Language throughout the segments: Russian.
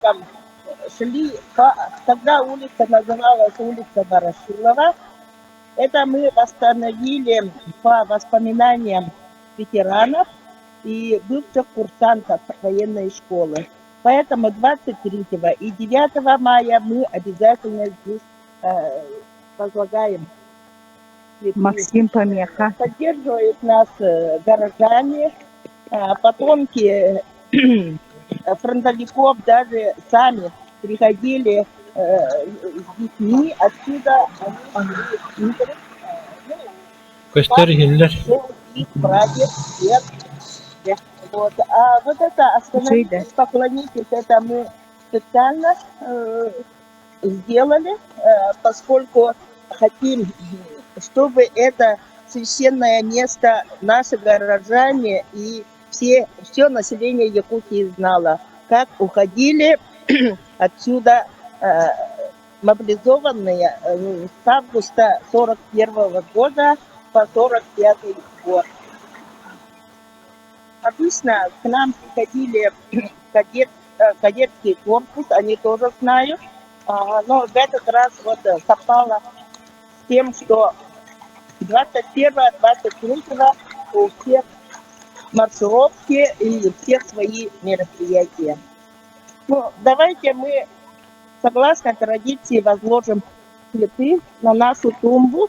там шли, тогда улица называлась улица Ворошилова. Это мы восстановили по воспоминаниям ветеранов и бывших курсантов военной школы. Поэтому 23 и 9 мая мы обязательно здесь возлагаем цветы. Максим Помеха. Поддерживают нас горожане, потомки фронтовиков даже сами приходили с детьми отсюда. Их прадед, дед. Вот. А вот это остановитесь, поклонитесь, это мы специально сделали, поскольку хотим, чтобы это священное место наши горожане и все население Якутии знало, как уходили отсюда мобилизованные с августа 41 года по 45 год. Обычно к нам приходили кадетский корпус, они тоже знают, но в этот раз вот совпало с тем, что 21-23 у всех маршировки и всех свои мероприятия. Ну, давайте мы, согласно традиции, возложим цветы на нашу тумбу.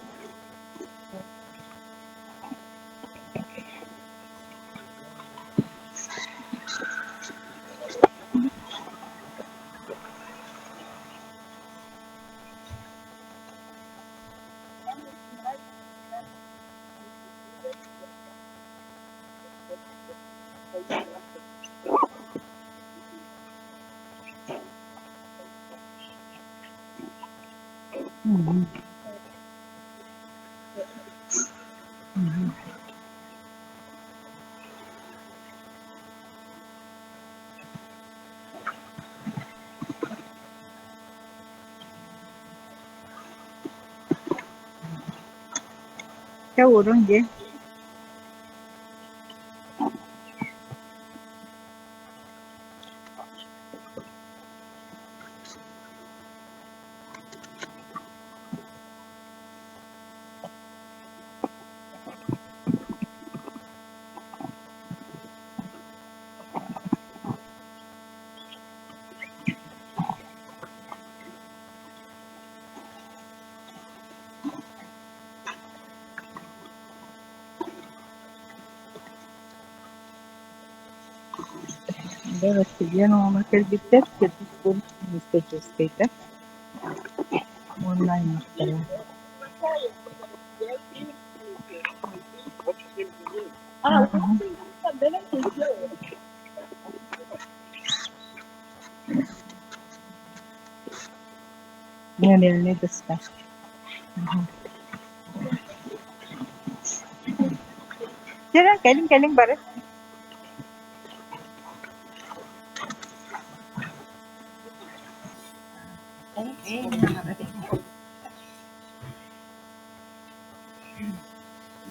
Урунге. Deve seguir naquele biteiro que tu me respeita. Online para. Не достать. Келин бары.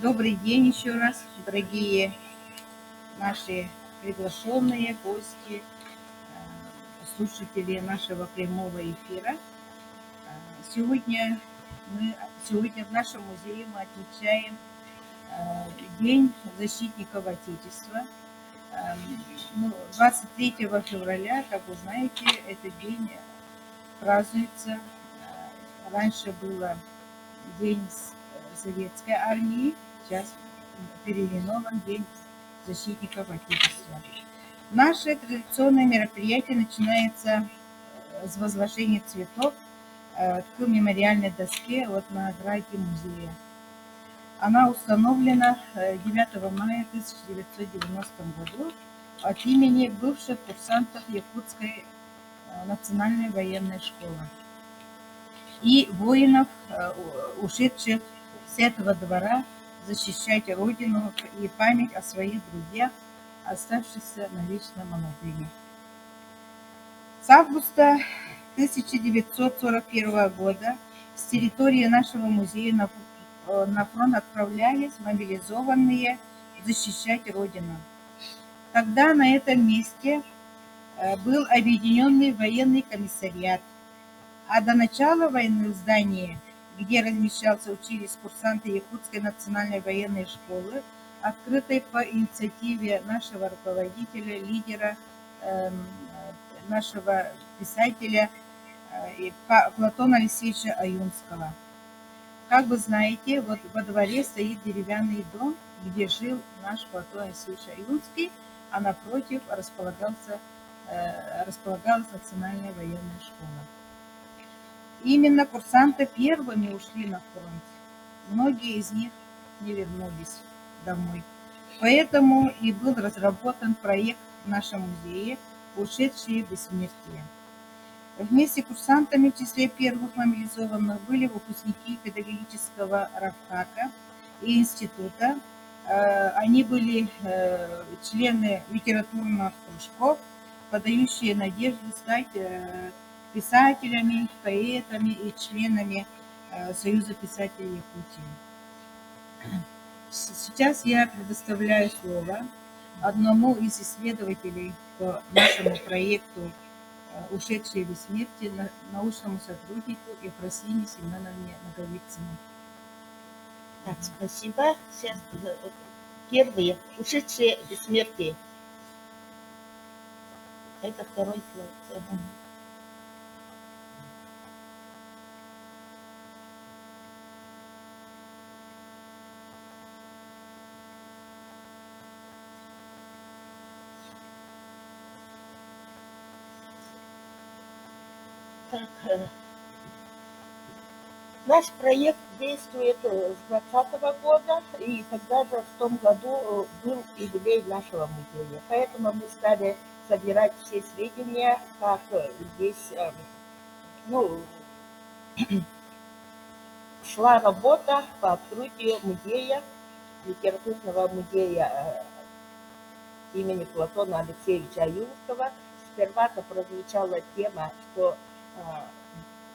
Добрый день еще раз, дорогие наши приглашенные гости, слушатели нашего прямого эфира. Сегодня в нашем музее мы отмечаем День защитников Отечества. 23 февраля, как вы знаете, этот день празднуется. Раньше было День Советской армии, сейчас переименован День защитников Отечества. Наше традиционное мероприятие начинается с возложения цветов к мемориальной доске на ограде музея. Она установлена 9 мая 1990 году от имени бывших курсантов Якутской национальной военной школы и воинов, ушедших с этого двора защищать Родину и память о своих друзьях, оставшихся навечно молодыми. С августа 1941 года с территории нашего музея на фронт отправлялись мобилизованные защищать Родину. Тогда на этом месте был объединенный военный комиссариат. А до начала войны в здании, где размещался училище курсанты Якутской национальной военной школы, открытой по инициативе нашего руководителя, лидера, нашего писателя Платона Алексеевича Аюнского. Как вы знаете, вот во дворе стоит деревянный дом, где жил наш Платон Алексеевич Аюнский, а напротив располагалась национальная военная школа. Именно курсанты первыми ушли на фронт. Многие из них не вернулись домой. Поэтому и был разработан проект в нашем музее «Ушедшие в бессмертие». Вместе с курсантами в числе первых мобилизованных были выпускники педагогического равфака и института. Они были члены литературных кружков, подающие надежду стать писателями, поэтами и членами Союза писателей Якутии. Сейчас я предоставляю слово одному из исследователей по нашему проекту «Ушедшие в бессмертие», научному сотруднику Ефросине Семеновне Наговицыной. Так, спасибо. Сейчас первые ушедшие в бессмертие. Это второй слайд. Так, наш проект действует с 2020 года, и тогда же в том году был юбилей нашего музея. Поэтому мы стали собирать все сведения, как здесь шла работа по открытию музея, литературного музея имени Платона Алексеевича Аюнского. Сперва-то прозвучала тема, что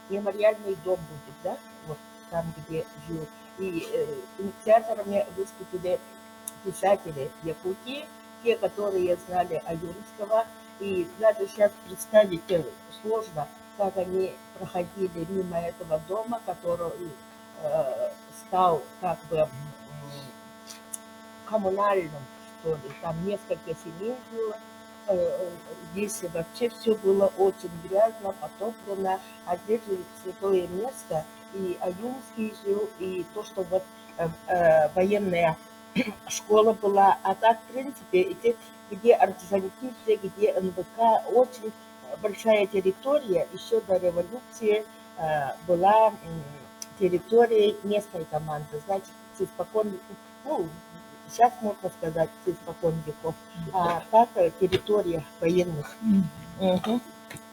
мемориальный дом будет, да, вот там, где жил. И инициаторами выступили писатели Якутии, те, которые знали Аюнского. И даже сейчас представить сложно, как они проходили мимо этого дома, который стал как бы коммунальным, что ли. Там несколько семей жило. Здесь вообще все было очень грязно, потоплено, а здесь же святое место, и Аюнский жил, и то, что вот военная школа была, а так, в принципе, где Орджоникидзе, где НВК, очень большая территория, еще до революции была территорией местной команды, значит, испокон, сейчас можно сказать, испокон веков, а так территория военных. Угу.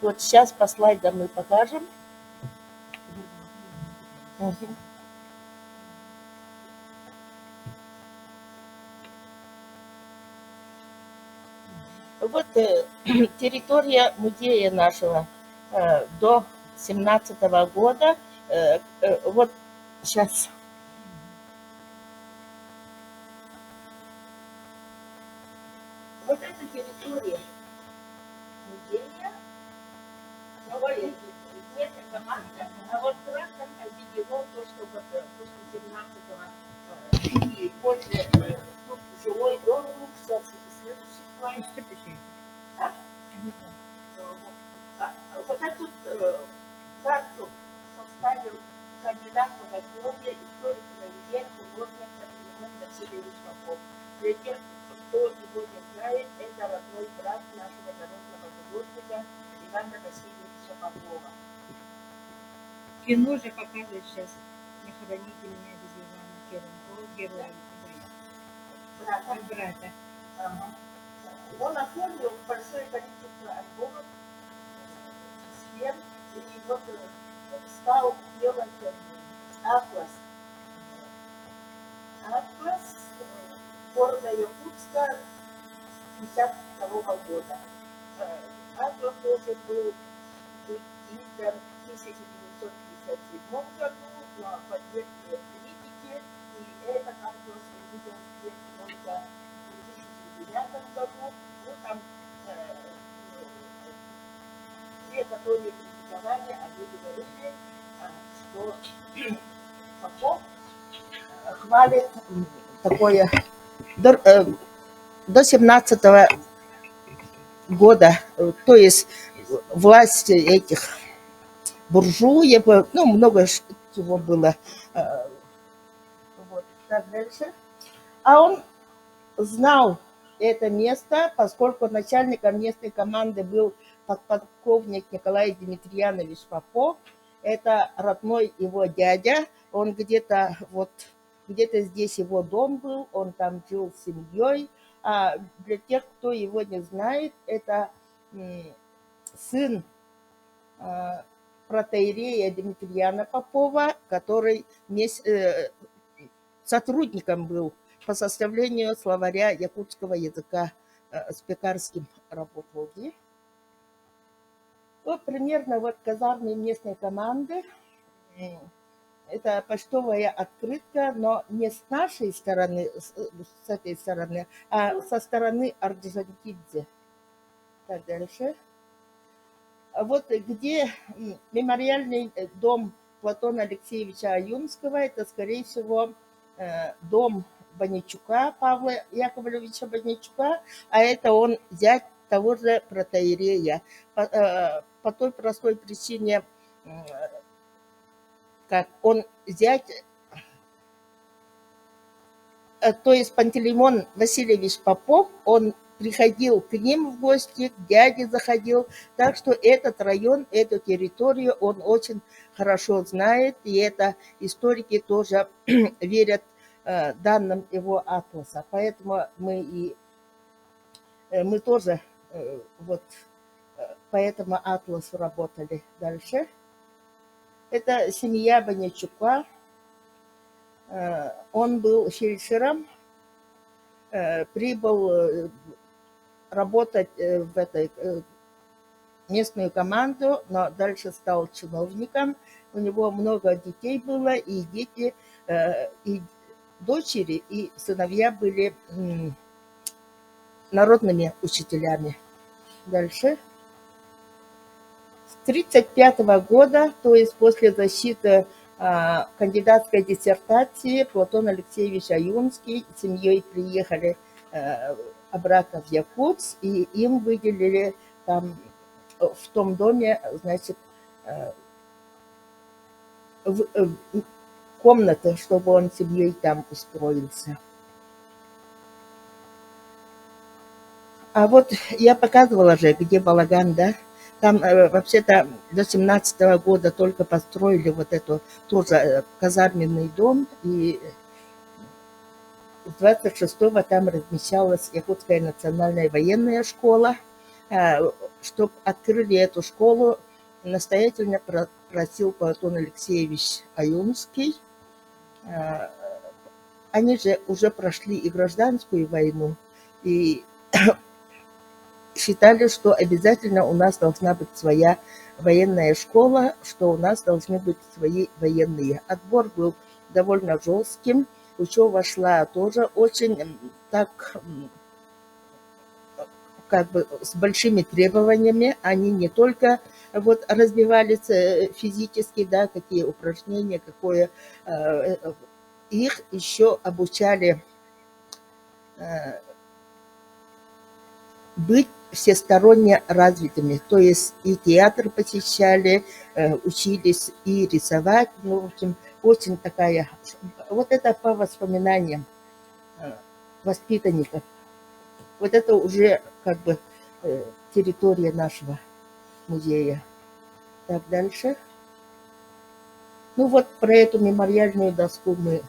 Вот сейчас по слайдам мы покажем. Угу. Вот территория музея нашего до 17 года. Вот сейчас. Вот эта территория музея, несколько марков, а вот красным обведено то, что вот после 17-го и после тут жилой дом, сейчас следующий слайд. Да? Вот эту карту составил кандидат науковой, историк музея, художник, Василий Вишняков. Для тех, кто его не знает, это родной брат нашего народного художника Ивана Васильевича Павлова. Кино же показывает сейчас «Не храните меня без Ивана Керенкова», героя брата. Он оформил большое количество альбомов, схем, и вот стал делать атлас города Якутска 1952 года. Атлас тоже был издан в 1957 году на поддержке критики, и этот атлас увидел свет только в 2009 году. Ну, там те, которые критиковали, они говорили, что Попов хвалит такое до 17-го года, то есть власть этих буржуев, ну, много чего было. Вот, так дальше. А он знал это место, поскольку начальником местной команды был подполковник Николай Дмитриянович Попов. Это родной его дядя. Он где-то здесь его дом был, он там жил с семьей. А для тех, кто его не знает, это сын протоиерея Дмитрияна Попова, который сотрудником был по составлению словаря якутского языка, с Пекарским работал. Вот примерно вот казармы местной команды. Это почтовая открытка, но не с нашей стороны, с этой стороны, а со стороны Орджоникидзе. Так, дальше. Вот где мемориальный дом Платона Алексеевича Аюнского, это, скорее всего, дом Баничука, Павла Яковлевича Баничука, а это он зять того же протоиерея. По той простой причине, как он зять, то есть Пантелеймон Васильевич Попов, он приходил к ним в гости, к дяде заходил, так что этот район, эту территорию он очень хорошо знает, и это историки тоже верят данным его атласа. Поэтому мы тоже вот по этому атласу работали дальше. Это семья Баничука. Он был фельдшером, прибыл работать в этой местную команду, но дальше стал чиновником. У него много детей было, и дети, и дочери, и сыновья были народными учителями. Дальше. С 1935 года, то есть после защиты кандидатской диссертации, Платон Алексеевич Аюнский с семьей приехали обратно в Якутск, и им выделили там в том доме, значит, комнаты, чтобы он с семьей там устроился. А вот я показывала же, где балаган, да? Там вообще-то до 17-го года только построили вот эту тоже казарменный дом, и с 26-го там размещалась Якутская национальная военная школа. Чтобы открыли эту школу, настоятельно просил Платон Алексеевич Аюнский. Они же уже прошли и гражданскую войну, и считали, что обязательно у нас должна быть своя военная школа, что у нас должны быть свои военные. Отбор был довольно жестким, учеба шла тоже очень так, как бы с большими требованиями. Они не только вот развивались физически, да, какие упражнения, какое, их еще обучали быть всесторонне развитыми, то есть и театр посещали, учились и рисовать, ну, в общем, очень такая, вот это по воспоминаниям воспитанников, вот это уже как бы территория нашего музея. Так, дальше. Ну вот про эту мемориальную доску мы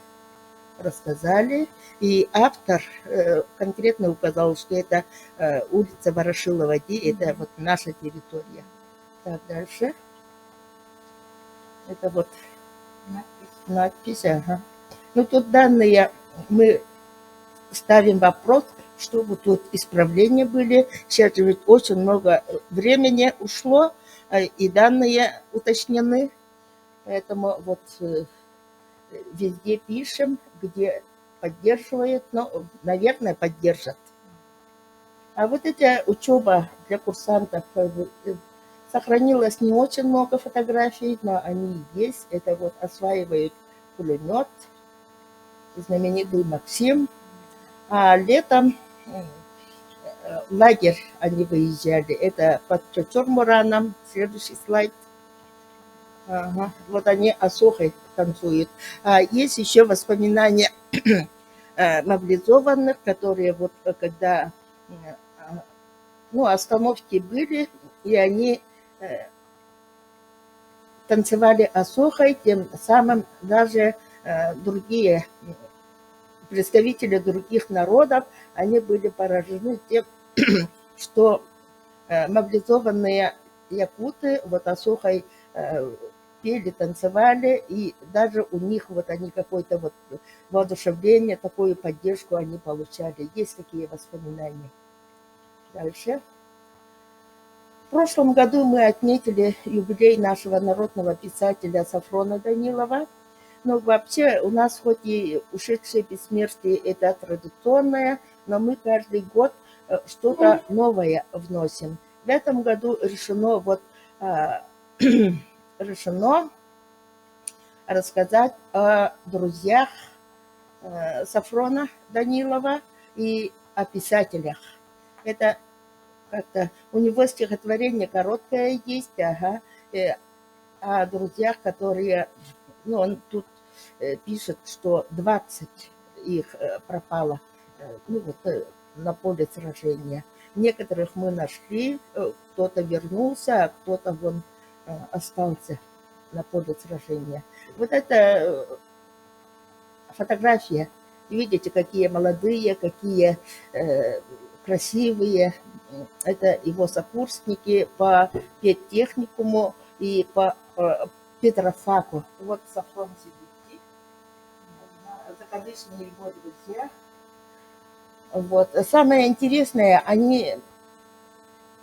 рассказали, и автор конкретно указал, что это улица Ворошилова, это вот наша территория. Так, дальше. Это вот надпись. Ага. Ну, тут данные мы ставим вопрос, чтобы тут исправления были. Сейчас же ведь очень много времени ушло, и данные уточнены. Поэтому вот везде пишем, где поддерживает, но, наверное, поддержат. А вот эта учеба для курсантов Сохранилось не очень много фотографий, но они есть. Это вот осваивают пулемет, знаменитый Максим. А летом в лагерь они выезжали. Это под Чочормураном. Следующий слайд. Ага. Вот они осохой танцуют. А есть еще воспоминания мобилизованных, которые вот когда ну, остановки были, и они танцевали осохой, тем самым даже другие представители других народов, они были поражены тем, что мобилизованные якуты вот осохой пели, танцевали, и даже у них вот они какое-то вот воодушевление, такую поддержку они получали. Есть такие воспоминания. Дальше. В прошлом году мы отметили юбилей нашего народного писателя Сафрона Данилова. Но вообще у нас хоть и ушедшее бессмертие это традиционное, но мы каждый год что-то новое вносим. В этом году решено решено рассказать о друзьях Сафрона Данилова и о писателях. Это как-то у него стихотворение короткое есть, ага, о друзьях, которые, ну, он тут пишет, что 20 их пропало, ну, вот, на поле сражения. Некоторых мы нашли, кто-то вернулся, а кто-то вон остался на поле сражения. Вот это фотография. Видите, какие молодые, какие красивые. Это его сокурсники по педтехникуму и по педрофаку. Вот Сафрон сидит. Закадычные его друзья. Вот. Самое интересное, они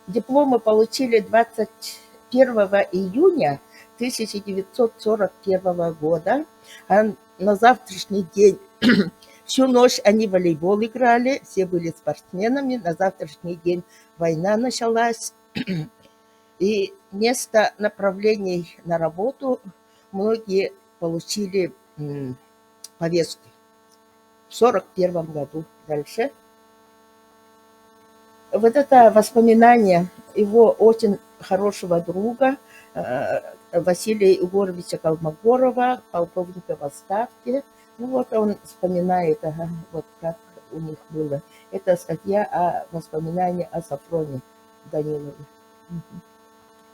дипломы получили 21 июня 1941 года. А на завтрашний день всю ночь они в волейбол играли, все были спортсменами. На завтрашний день война началась. И вместо направлений на работу многие получили повестки. В 1941 году. Дальше. Вот это воспоминание его очень хорошего друга Василия Егоровича Колмогорова, полковника в отставке. Ну вот он вспоминает, ага, вот как у них было. Это статья о воспоминании о Сафроне Данилове.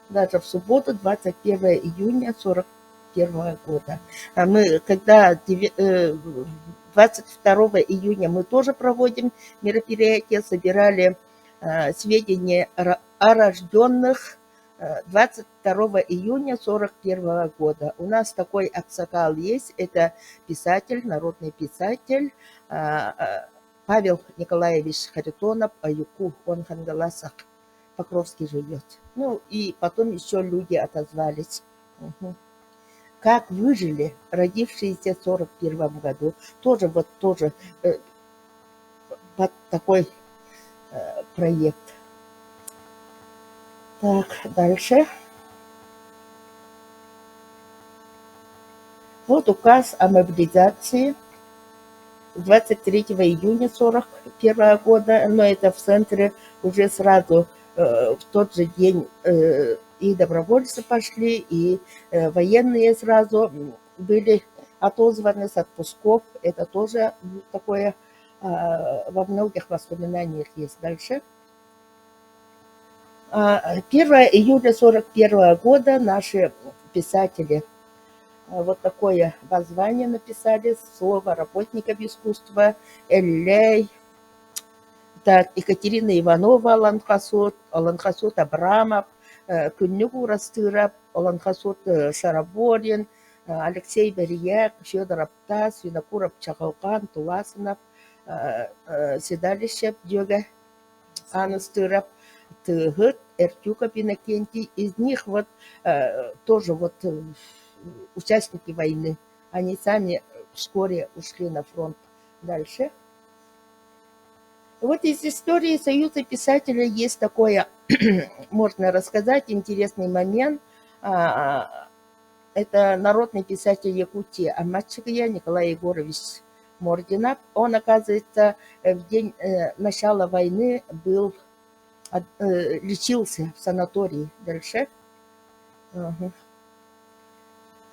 Даже в субботу, 21 июня 1941 года. А мы, когда 22 июня мы тоже проводим мероприятие, собирали сведения о рожденных 22 июня 1941 года. У нас такой аксакал есть, это писатель, народный писатель Павел Николаевич Харитонов, Аюку, он в Хангаласах, Покровский живет. Ну и потом еще люди отозвались. Угу. Как выжили родившиеся в 1941 году. Тоже вот тоже под такой проект. Так, дальше. Вот указ о мобилизации 23 июня 1941 года, но это в центре уже сразу в тот же день и добровольцы пошли, и военные сразу были отозваны с отпусков. Это тоже такое во многих воспоминаниях есть. Дальше. 1 июля 1941 года наши писатели вот такое воззвание написали, слово работников искусства, Эллей, так, Екатерина Иванова, Аланхасот Абрамов, Куннюгу Растыров, Аланхасот Шараборин, Алексей Берияк, Федор Аптас, Винокуров Чахалкан, Туласынов, Седалищев, Дёга Анастыров, Тыгыт, Эртюков Иннокентий. Из них вот тоже вот участники войны. Они сами вскоре ушли на фронт. Дальше. Вот из истории Союза писателей есть такое, можно рассказать, интересный момент. А, Это народный писатель Якутии Амачкия Николай Егорович Мординов. Он, оказывается, в день начала войны лечился в санатории Дальше. Ага.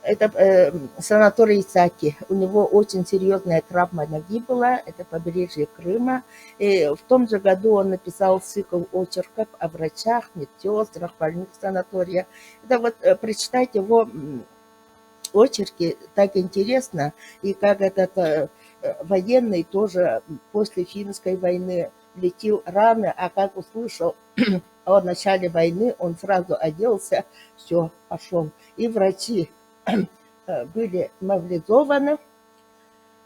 Это санаторий Исаки. У него очень серьезная травма ноги была. Это побережье Крыма. И в том же году он написал цикл очерков о врачах, медсестрах, больных санатория. Это вот прочитать его очерки так интересно. И как этот военный тоже после финской войны летел рано, а как услышал о начале войны, он сразу оделся, все, пошел. И врачи были мобилизованы,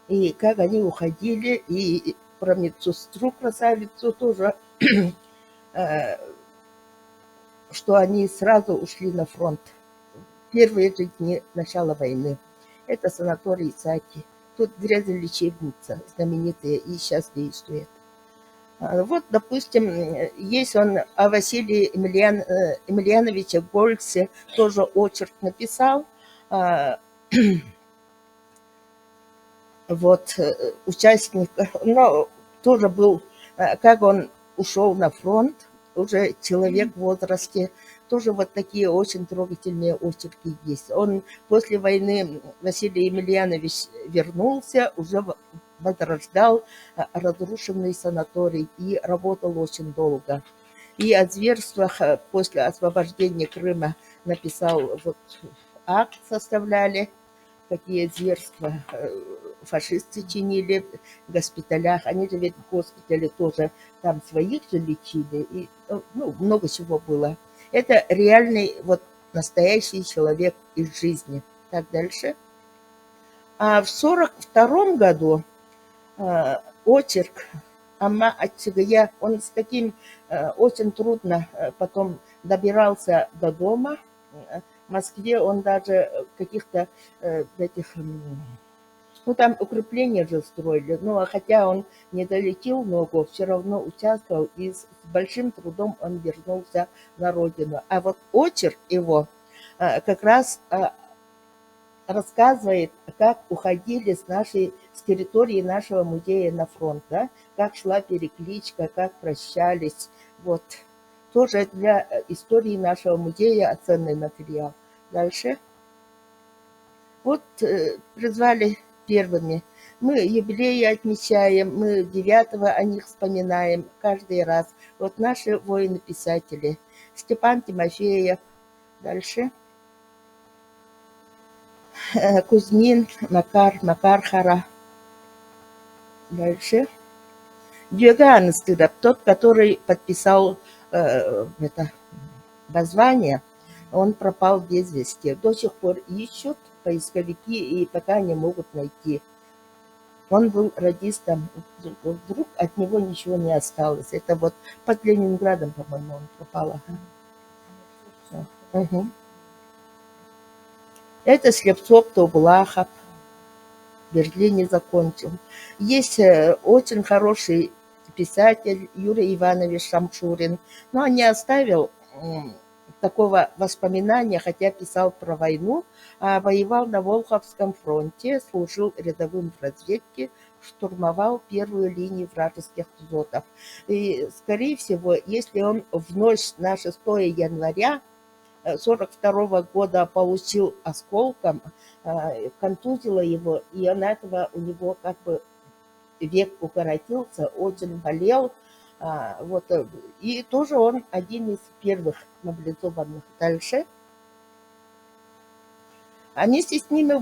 и как они уходили, и про медсестру красавицу тоже, что они сразу ушли на фронт. Первые же дни начала войны. Это санаторий Исаки. Тут грязолечебница знаменитая и сейчас действует. Вот, допустим, есть он о Василии Емельяновиче Гольце, тоже очерк написал. Вот, участник, но тоже был, как он ушел на фронт, уже человек в возрасте, тоже вот такие очень трогательные очерки есть. Он после войны, Василий Емельянович, вернулся, уже возрождал разрушенный санаторий и работал очень долго. И о зверствах после освобождения Крыма написал, вот акт составляли, какие зверства фашисты чинили в госпиталях. Они же ведь в госпитале тоже там своих же лечили. И много чего было. Это реальный, вот настоящий человек из жизни. Так дальше. А в 1942 году очерк Амма Ачигая, он с таким очень трудно потом добирался до дома. В Москве он даже каких-то этих, там укрепления же строили, а хотя он не долетел ногу, все равно участвовал, и с большим трудом он вернулся на родину. А вот очерк его как раз рассказывает, как уходили с территории нашего музея на фронт, да, как шла перекличка, как прощались. Вот. Тоже для истории нашего музея ценный материал. Дальше. Вот призвали первыми. Мы юбилеи отмечаем, мы 9-го о них вспоминаем каждый раз. Вот наши воины-писатели. Степан Тимофеев. Дальше. Кузьмин, Макар Хара. Дальше. Дюган Стыдов, тот, который подписал это воззвание, он пропал без вести. До сих пор ищут поисковики и пока не могут найти. Он был радистом, вдруг от него ничего не осталось. Это вот под Ленинградом, по-моему, он пропал. Угу. Это Слепцов Товлахов, в Берлине закончил. Есть очень хороший писатель Юрий Иванович Шамшурин, но он не оставил такого воспоминания, хотя писал про войну, а воевал на Волховском фронте, служил рядовым в разведке, штурмовал первую линию вражеских взводов. И, скорее всего, если он в ночь на 6 января 1942 года получил осколком, контузило его, и от этого у него как бы век укоротился, очень болел. Вот, и тоже он один из первых мобилизованных. Дальше. Вместе с ними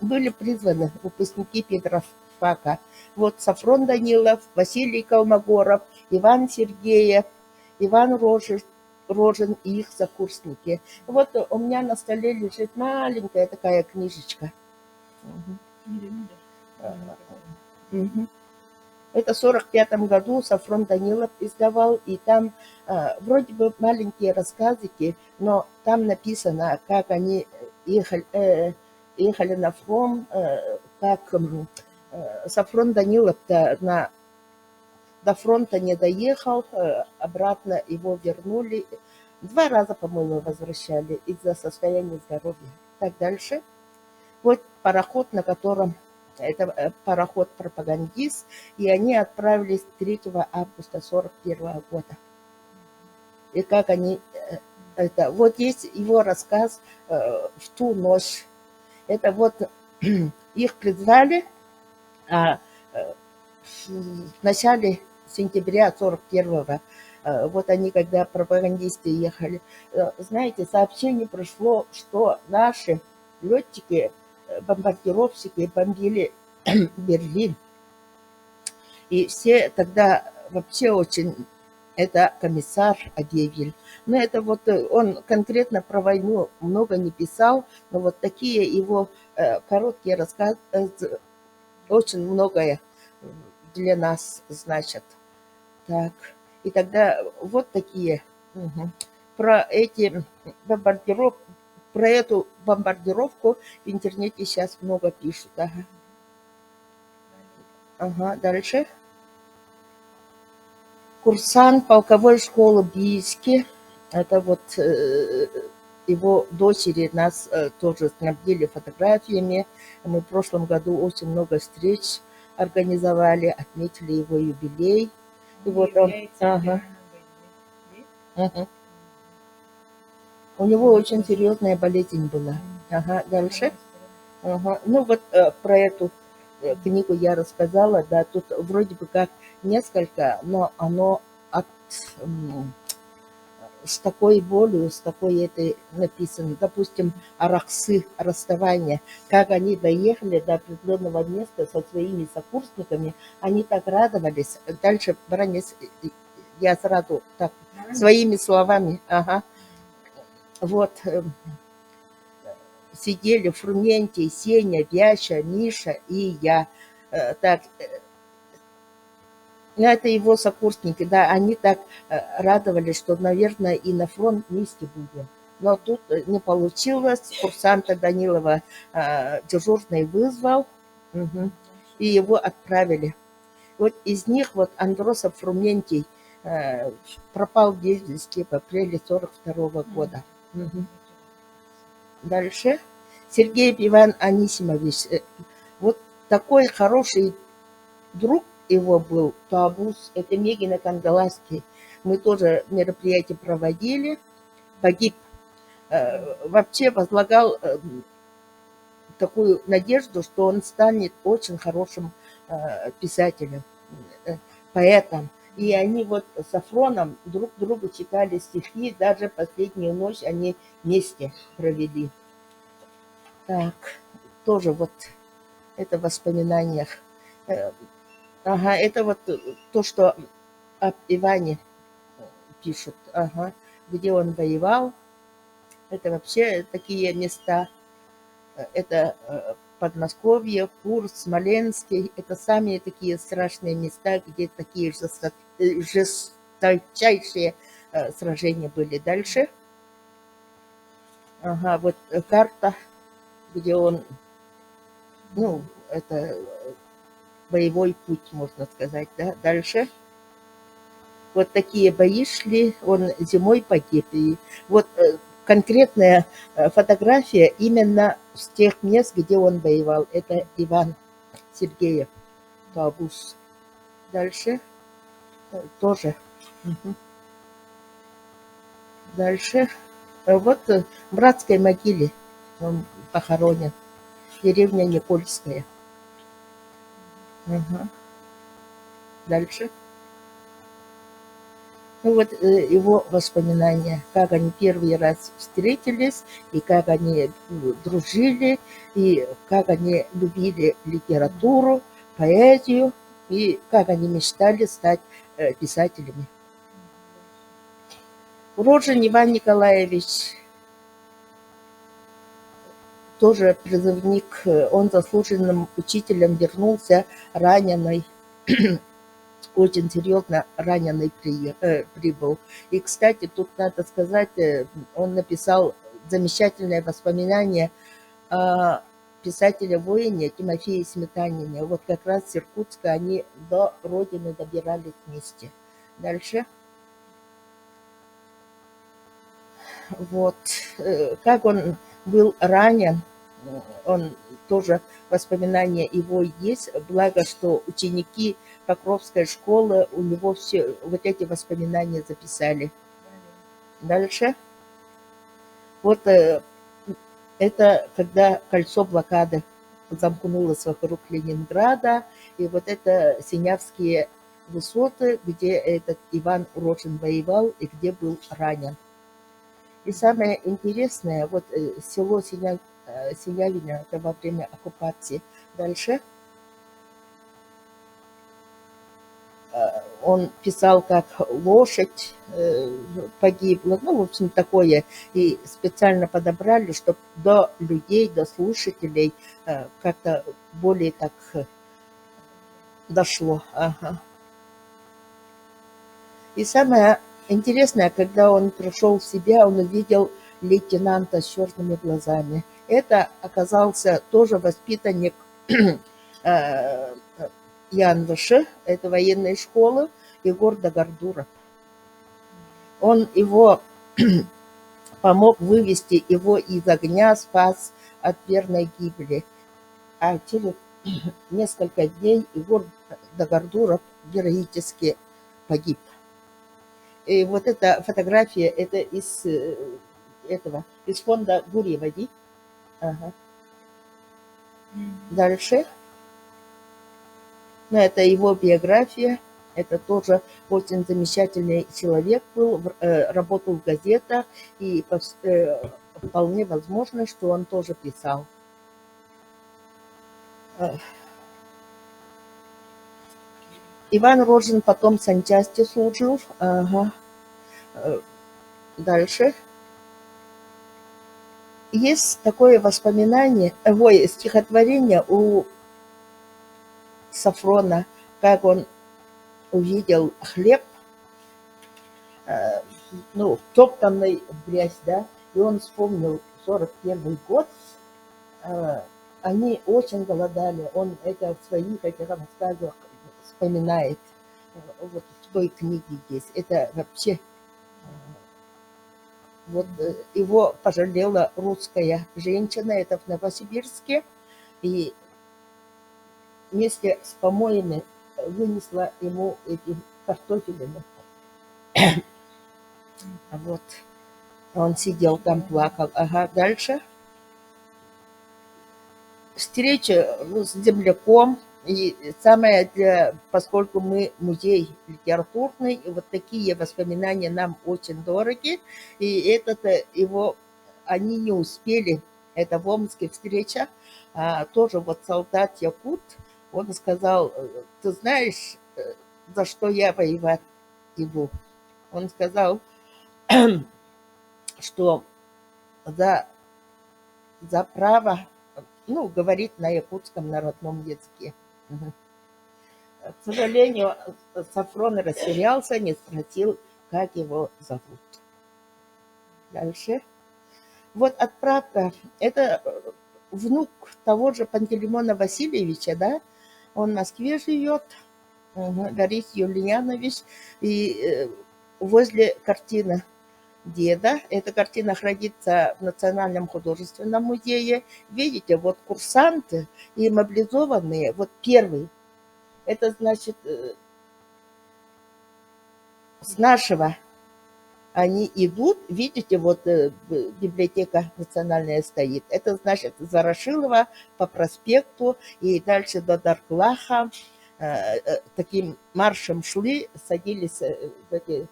были призваны выпускники педрофака. Вот Сафрон Данилов, Василий Колмогоров, Иван Сергеев, Иван Рожин и их сокурсники. Вот у меня на столе лежит маленькая такая книжечка. Угу. Это в 1945 году Сафрон Данилов издавал, и там вроде бы маленькие рассказики, но там написано, как они ехали на фронт, как Сафрон Данилов до фронта не доехал, обратно его вернули. 2 раза, по-моему, возвращали из-за состояния здоровья. Так дальше. Вот пароход, на котором это пароход-пропагандист, и они отправились 3 августа 41 года. И как они это вот есть его рассказ в ту ночь. Это вот их призвали в начале сентября 41-го. Вот они, когда пропагандисты ехали, знаете, сообщение пришло, что наши летчики, бомбардировщики бомбили Берлин. И все тогда вообще очень, это комиссар объявил. Но это вот он конкретно про войну много не писал, но вот такие его короткие рассказы очень многое для нас значат. Так, и тогда вот такие про эти про эту бомбардировку в интернете сейчас много пишут. Ага, дальше. Курсант полковой школы Бийске. Это вот его дочери нас тоже снабдили фотографиями. Мы в прошлом году очень много встреч организовали, отметили его юбилей. И вот он, у него очень серьезная болезнь была. Ага, дальше. Ага. Ну вот про эту книгу я рассказала, да, тут вроде бы как несколько, но оно с такой болью, с такой этой написано. Допустим, Арахсы, расставание, как они доехали до определенного места со своими сокурсниками, они так радовались. Дальше, Бранец, я сразу так, своими словами, вот, сидели Фрументий, Сеня, Вяща, Миша и я. Так, это его сокурсники, да, они так радовались, что, наверное, и на фронт вместе будем. Но тут не получилось. Курсанта Данилова дежурный вызвал, и его отправили. Вот из них вот Андросов Фрументий пропал без вести в апреле 42 года. Дальше. Сергей Иван Анисимович. Вот такой хороший друг его был, Туабус, это Мегина Кангаласки. Мы тоже мероприятие проводили. Погиб. Вообще возлагал такую надежду, что он станет очень хорошим писателем, поэтом. И они вот с Сафроном друг другу читали стихи, даже последнюю ночь они вместе провели. Так, тоже вот это в воспоминаниях. Ага, это вот то, что об Иване пишут, где он воевал. Это вообще такие места. Это Подмосковье, Курск, Смоленский. Это самые такие страшные места, где такие жесточайшие сражения были. Дальше. Ага, вот карта, где он, ну, это боевой путь, можно сказать, да. Дальше. Вот такие бои шли, он зимой погиб. И вот конкретная фотография именно с тех мест, где он воевал. Это Иван Сергеев, Туабус. Дальше. Тоже. Дальше. Вот в братской могиле он похоронен. Деревня Никольская. Дальше. Ну вот его воспоминания, как они первый раз встретились, и как они дружили, и как они любили литературу, поэзию, и как они мечтали стать писателями. Урожен Иван Николаевич, тоже призывник, он заслуженным учителем вернулся раненый, очень серьезно раненый прибыл. И, кстати, тут надо сказать, он написал замечательное воспоминание о писателя-воине Тимофее Сметанине. Вот как раз с Иркутска они до родины добирались вместе. Дальше. Вот. Как он был ранен, он тоже, воспоминания его есть. Благо, что ученики Покровской школы у него все вот эти воспоминания записали. Дальше. Вот это когда кольцо блокады замкнулось вокруг Ленинграда, и вот это Синявские высоты, где этот Иван Рожин воевал и где был ранен. И самое интересное, вот село Синявино, это во время оккупации. Дальше он писал, как лошадь погибла, ну, в общем, такое. И специально подобрали, чтобы до людей, до слушателей как-то более так дошло. Ага. И самое интересное, когда он пришел в себя, он увидел лейтенанта с черными глазами. Это оказался тоже воспитанник Янвыши, это военной школы, Егор Дагардуров. Он его помог вывести его из огня, спас от верной гибели. А через несколько дней Егор Дагардуров героически погиб. И вот эта фотография, это из фонда Гурьевой. Ага. Дальше. Ну, это его биография. Это тоже очень замечательный человек был, работал в газетах, и вполне возможно, что он тоже писал. Иван Рожин потом в санчасти служил. Ага. Дальше. Есть такое воспоминание, стихотворение у Сафрона, как он увидел хлеб, топтанный в грязь, да, и он вспомнил 41 год, они очень голодали, он это в своих этих рассказах вспоминает, вот в той книге есть, это вообще, вот его пожалела русская женщина, это в Новосибирске, и вместе с помоями вынесла ему эти картофелины. Вот. Он сидел там, плакал. Ага, дальше. Встреча с земляком. И самое, поскольку мы музей литературный, и вот такие воспоминания нам очень дороги. И они не успели, это в Омске встреча, тоже вот солдат Якут, он сказал, ты знаешь, за что я воевать иду? Он сказал, что за право, говорить на якутском народном языке. К сожалению, Сафрон растерялся, не спросил, как его зовут. Дальше. Вот отправка. Это внук того же Пантелеймона Васильевича, да? Он в Москве живет, Борис Юлианович, и возле картины деда. Эта картина хранится в Национальном художественном музее. Видите, вот курсанты и мобилизованные, вот первый. Это значит, с нашего они идут, видите, вот библиотека национальная стоит. Это значит, с Ворошилова по проспекту и дальше до Дарклаха таким маршем шли, садились в эти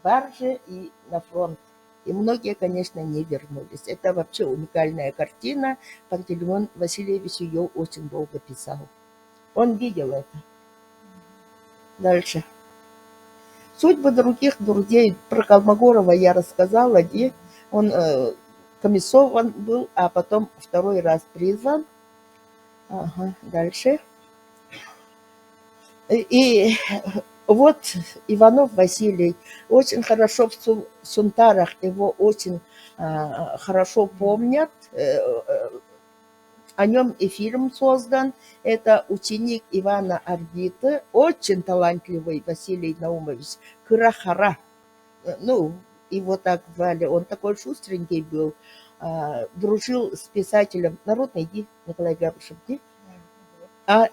баржи и на фронт. И многие, конечно, не вернулись. Это вообще уникальная картина. Пантелеймон Васильевич ее очень долго писал. Он видел это. Дальше. Судьбы других друзей. Про Колмогорова я рассказала, где он комиссован был, а потом второй раз призван. Ага, дальше. И вот Иванов Василий очень хорошо в Сунтарах, его очень хорошо помнят. О нем и фильм создан. Это ученик Ивана Орбиты, очень талантливый Василий Наумович Кырахара. Ну, его так звали. Он такой шустренький был. Дружил с писателем. Народный иди, Николай Габышев, иди.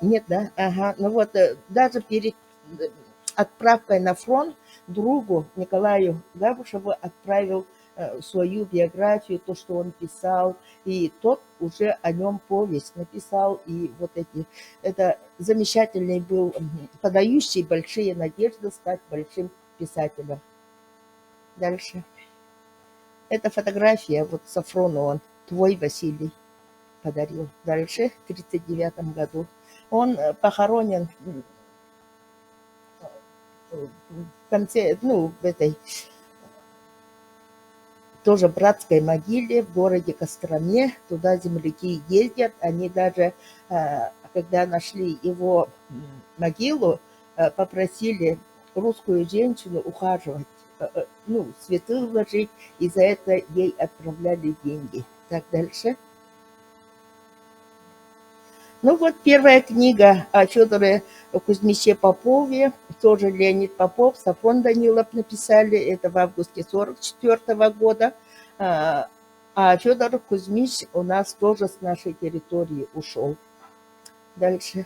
Нет, да? Ага. Ну вот, даже перед отправкой на фронт другу Николаю Габышеву отправил свою биографию, то, что он писал, и тот уже о нем повесть написал, и вот эти, это замечательный был, подающий большие надежды стать большим писателем. Дальше. Это фотография, вот Сафрону он, твой Василий, подарил. Дальше, в 1939 году. Он похоронен в конце, ну, в этой тоже братской могиле в городе Костроме. Туда земляки ездят. Они даже, когда нашли его могилу, попросили русскую женщину ухаживать, ну, цветы вложить, и за это ей отправляли деньги. Так, дальше. Ну вот первая книга о Федоре Кузьмиче Попове, тоже Леонид Попов, Сафон Данилов написали, это в августе 1944 года. А Федор Кузьмич у нас тоже с нашей территории ушел. Дальше.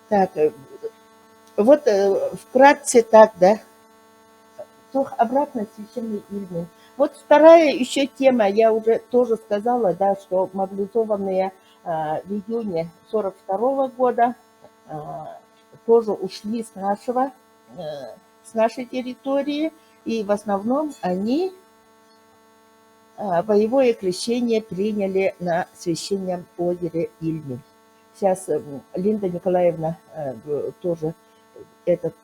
Так, вот вкратце так, да. Обратно священный Ильмень. Вот вторая еще тема, я уже тоже сказала, да, что мобилизованные в июне 1942 года тоже ушли с нашей территории, и в основном они боевое крещение приняли на священном озере Ильмень. Сейчас Линда Николаевна тоже этот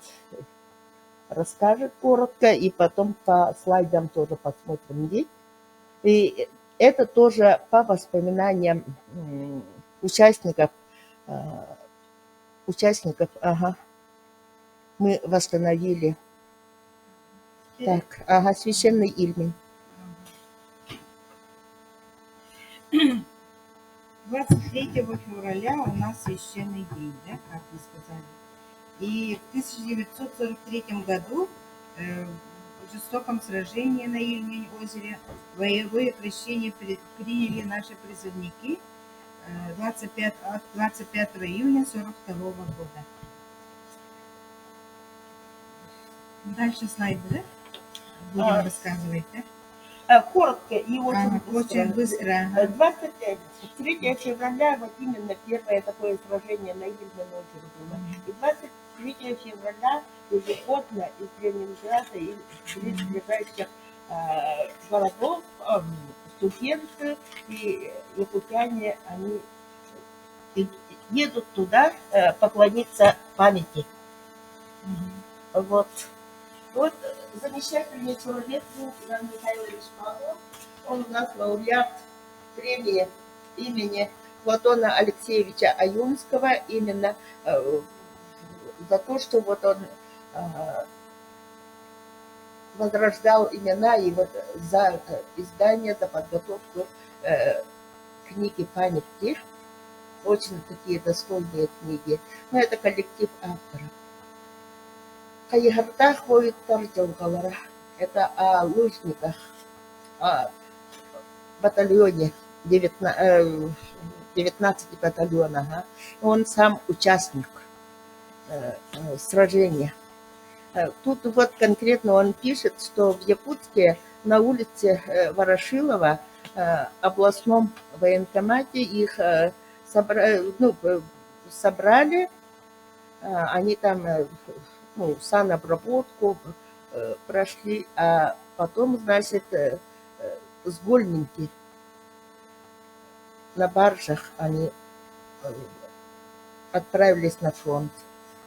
расскажет коротко, и потом по слайдам тоже посмотрим здесь. И это тоже по воспоминаниям участников, ага, мы восстановили. Так, ага, священный Ильмень. 23 февраля у нас священный день, да, как вы сказали. И в 1943 году в жестоком сражении на Ильмень-озере боевое крещение приняли наши призывники 25 июня 1942 года. Дальше слайды, да? Будем рассказывать, да? Коротко и очень быстро. 23 февраля, вот именно первое такое сражение на Ильмень-озере было. И 23 февраля ежегодно из Ленинграда и близлежащих городов студенты и якутяне, они едут туда поклониться памяти. Вот. Вот замечательный человек был Иван Михайлович Павлов. Он у нас лауреат премии имени Платона Алексеевича Аюнского именно за то, что вот он возрождал имена и вот за издание, за подготовку книги памяти. Очень такие достойные книги. Но это коллектив авторов. Кайгартах ходит Тардилгалара. Это о лыжниках, о батальоне, 19 батальонов. Он сам участник сражения. Тут вот конкретно он пишет, что в Якутске на улице Ворошилова, областном военкомате, их собрали, они там санобработку прошли, а потом, значит, сгольники на баржах они отправились на фронт.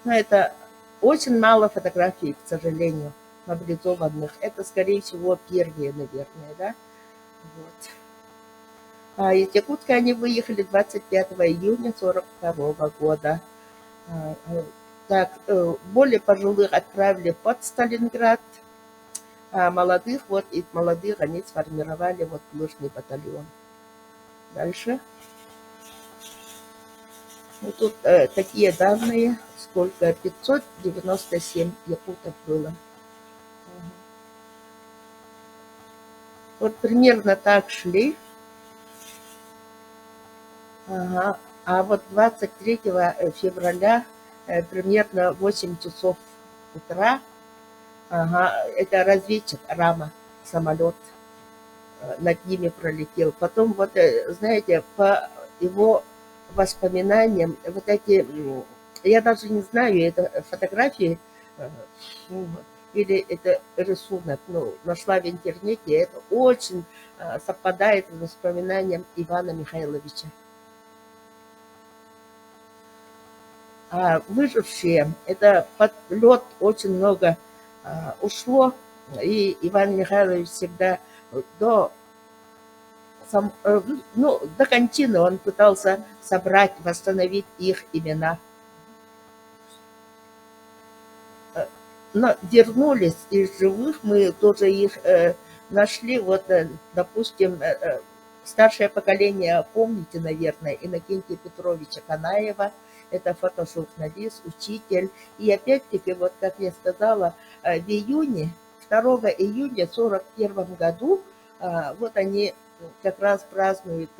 Но это очень мало фотографий, к сожалению, мобилизованных. Это, скорее всего, первые, наверное, да? Вот. А из Якутска они выехали 25 июня 1942 года. Так, более пожилых отправили под Сталинград, а молодых, вот из молодых они сформировали вот лыжный батальон. Дальше. Ну, тут такие данные, сколько 597 якутов было. Мгм. Вот примерно так шли. Ага. А вот 23 февраля примерно 8 часов утра, ага, это разведчик Рама, самолет над ними пролетел. Потом вот, знаете, по его воспоминаниям, вот эти, я даже не знаю, это фотографии ну, или это рисунок, ну, нашла в интернете, это очень совпадает с воспоминанием Ивана Михайловича. А выжившие, это под лед очень много ушло, и Иван Михайлович всегда до ну, до кончины он пытался собрать, восстановить их имена. Но вернулись из живых, мы тоже их нашли. Вот, допустим, старшее поколение, помните, наверное, Иннокентия Петровича Канаева, это фотожурналист, учитель. И опять-таки, вот как я сказала, в июне, 2 июня 1941 году, вот они как раз празднуют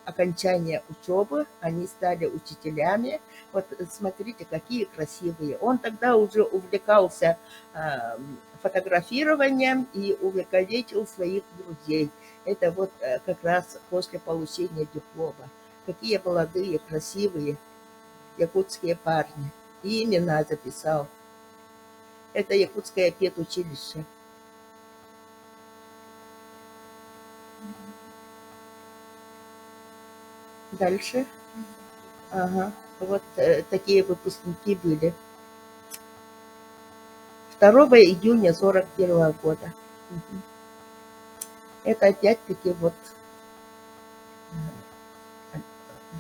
окончание учебы, они стали учителями. Вот смотрите, какие красивые. Он тогда уже увлекался фотографированием и увековечил своих друзей. Это вот как раз после получения диплома. Какие молодые, красивые якутские парни. И имена записал. Это якутское педучилище. Дальше. Ага. Вот такие выпускники были. 2 июня 1941 года. Мгм. Это опять-таки вот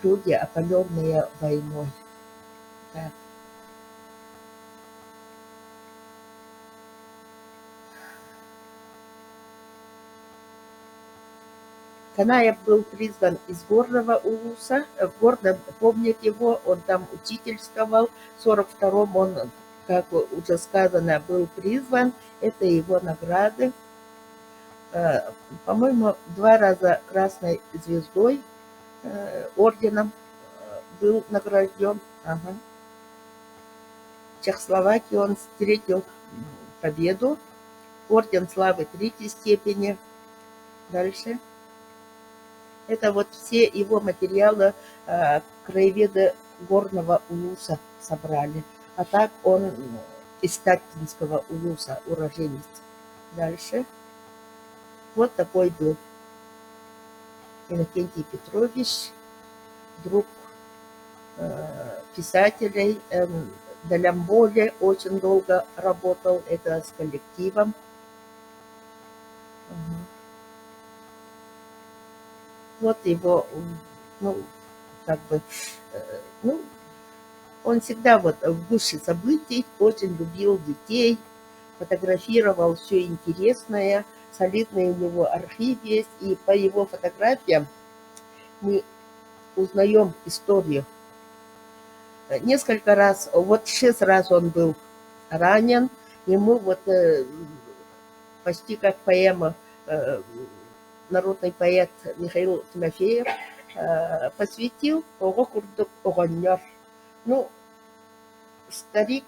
люди, опаленные войной. Да. Канаев был призван из Горного Улуса. В Горном, помнит его, он там учительствовал. В 1942-м он, как уже сказано, был призван. Это его награды. По-моему, 2 раза Красной Звездой, орденом был награжден. Ага. В Чехословакии он встретил победу. Орден Славы 3-й степени. Дальше. Это вот все его материалы краеведы Горного Улуса собрали. А так он из Таткинского Улуса уроженец. Дальше. Вот такой был Иннокентий Петрович, друг писателей. В Далямболе очень долго работал, это с коллективом. Вот его, ну, как бы, ну, он всегда вот в гуще событий, очень любил детей, фотографировал все интересное, солидный у него архив есть, и по его фотографиям мы узнаем историю. Несколько раз, вот 6 раз он был ранен, ему вот почти как поэма народный поэт Михаил Тимофеев посвятил «Ого курдук огонёр». Ну, старик,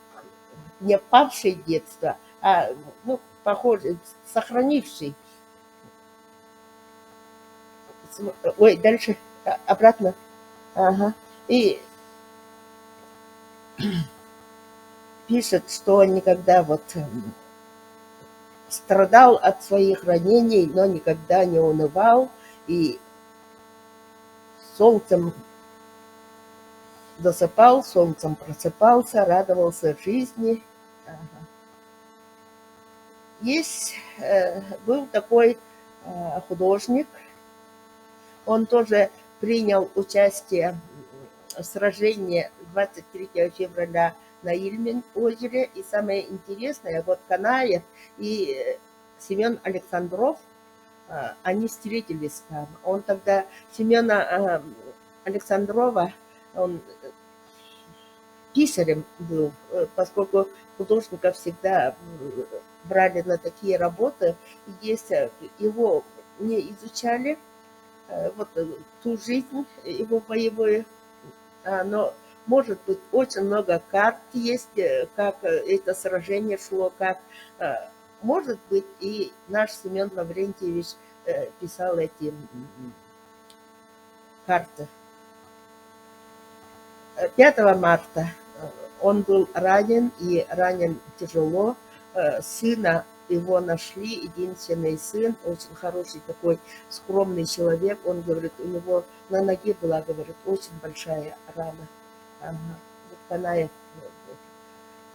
не павший детство, а, ну, похожий, сохранивший. Ой, дальше, обратно. Ага. И пишет, что он никогда вот страдал от своих ранений, но никогда не унывал. И солнцем засыпал, солнцем просыпался, радовался жизни. Ага. Есть, был такой художник, он тоже принял участие в сражении 23 февраля на Ильмень озере. И самое интересное, вот Канаев и Семен Александров, они встретились там. Он тогда, Семена Александрова, он писарем был, поскольку художников всегда брали на такие работы. Есть его не изучали, вот ту жизнь его боевую, но может быть очень много карт есть, как это сражение шло, как может быть и наш Семен Лаврентьевич писал эти карты. 5 марта он был ранен, и ранен тяжело. Сына его нашли, единственный сын, очень хороший такой скромный человек. Он говорит, у него на ноге была, говорит, очень большая рана. Ага. Вот Канаев.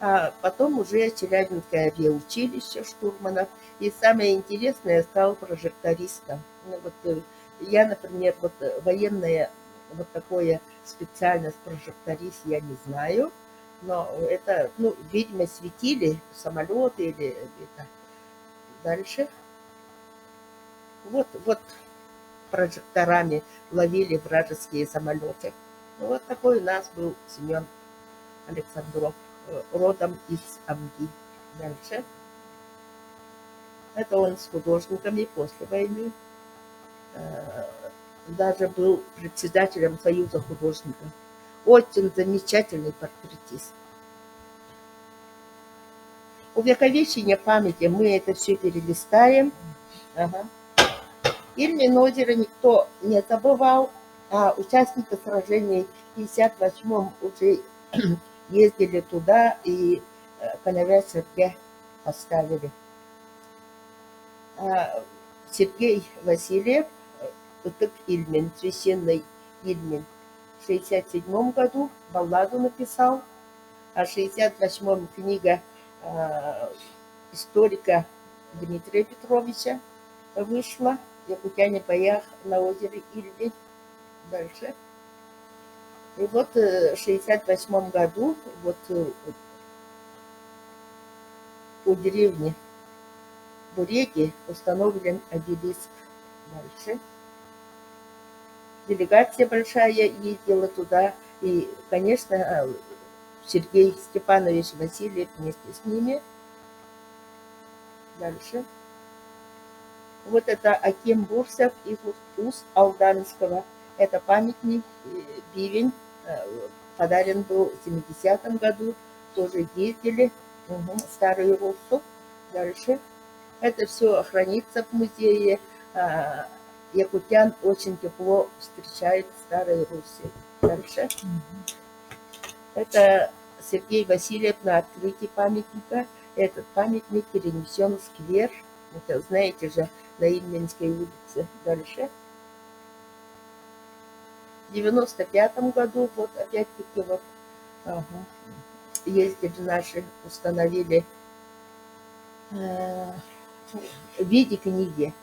А потом уже Челябинское авиаучилище штурманов. И самое интересное, стал прожектористом. Ну, вот, я, например, вот военное вот такое специальность прожекторист я не знаю, но это, ну, видимо, светили самолеты или это. Дальше. Вот прожекторами ловили вражеские самолеты. Ну, вот такой у нас был Семен Александров, родом из Амги. Дальше. Это он с художниками после войны. Даже был председателем Союза художников. Очень замечательный портретист. Увековечение памяти мы это все перелистаем. Ага. Ильмень озеро никто не забывал, а участники сражений в 58-м уже ездили туда и коновяз Сергея поставили. Сергей Васильев, Ильмень, священный Ильмень, в 67 году балладу написал, а в 68-м книга историка Дмитрия Петровича вышла «Якутяне в боях на озере Ильмень». Дальше. И вот в 68 году вот у деревни Буреки установлен обелиск. Дальше. Делегация большая ездила туда, и, конечно, Сергей Степанович Васильев вместе с ними. Дальше. Вот это Аким Бурсов из Усть-Алданского. Это памятник, бивень, подарен был в 70-м году. Тоже ездили. Старую Руссу. Дальше. Это все хранится в музее. Якутян очень тепло встречает в Старой Руси. Дальше. Это Сергей Васильев на открытии памятника. Этот памятник перенесен в сквер. Это, знаете же, на Ильменской улице. Дальше. В 95-м году, вот опять-таки вот, ездили наши, установили в виде книги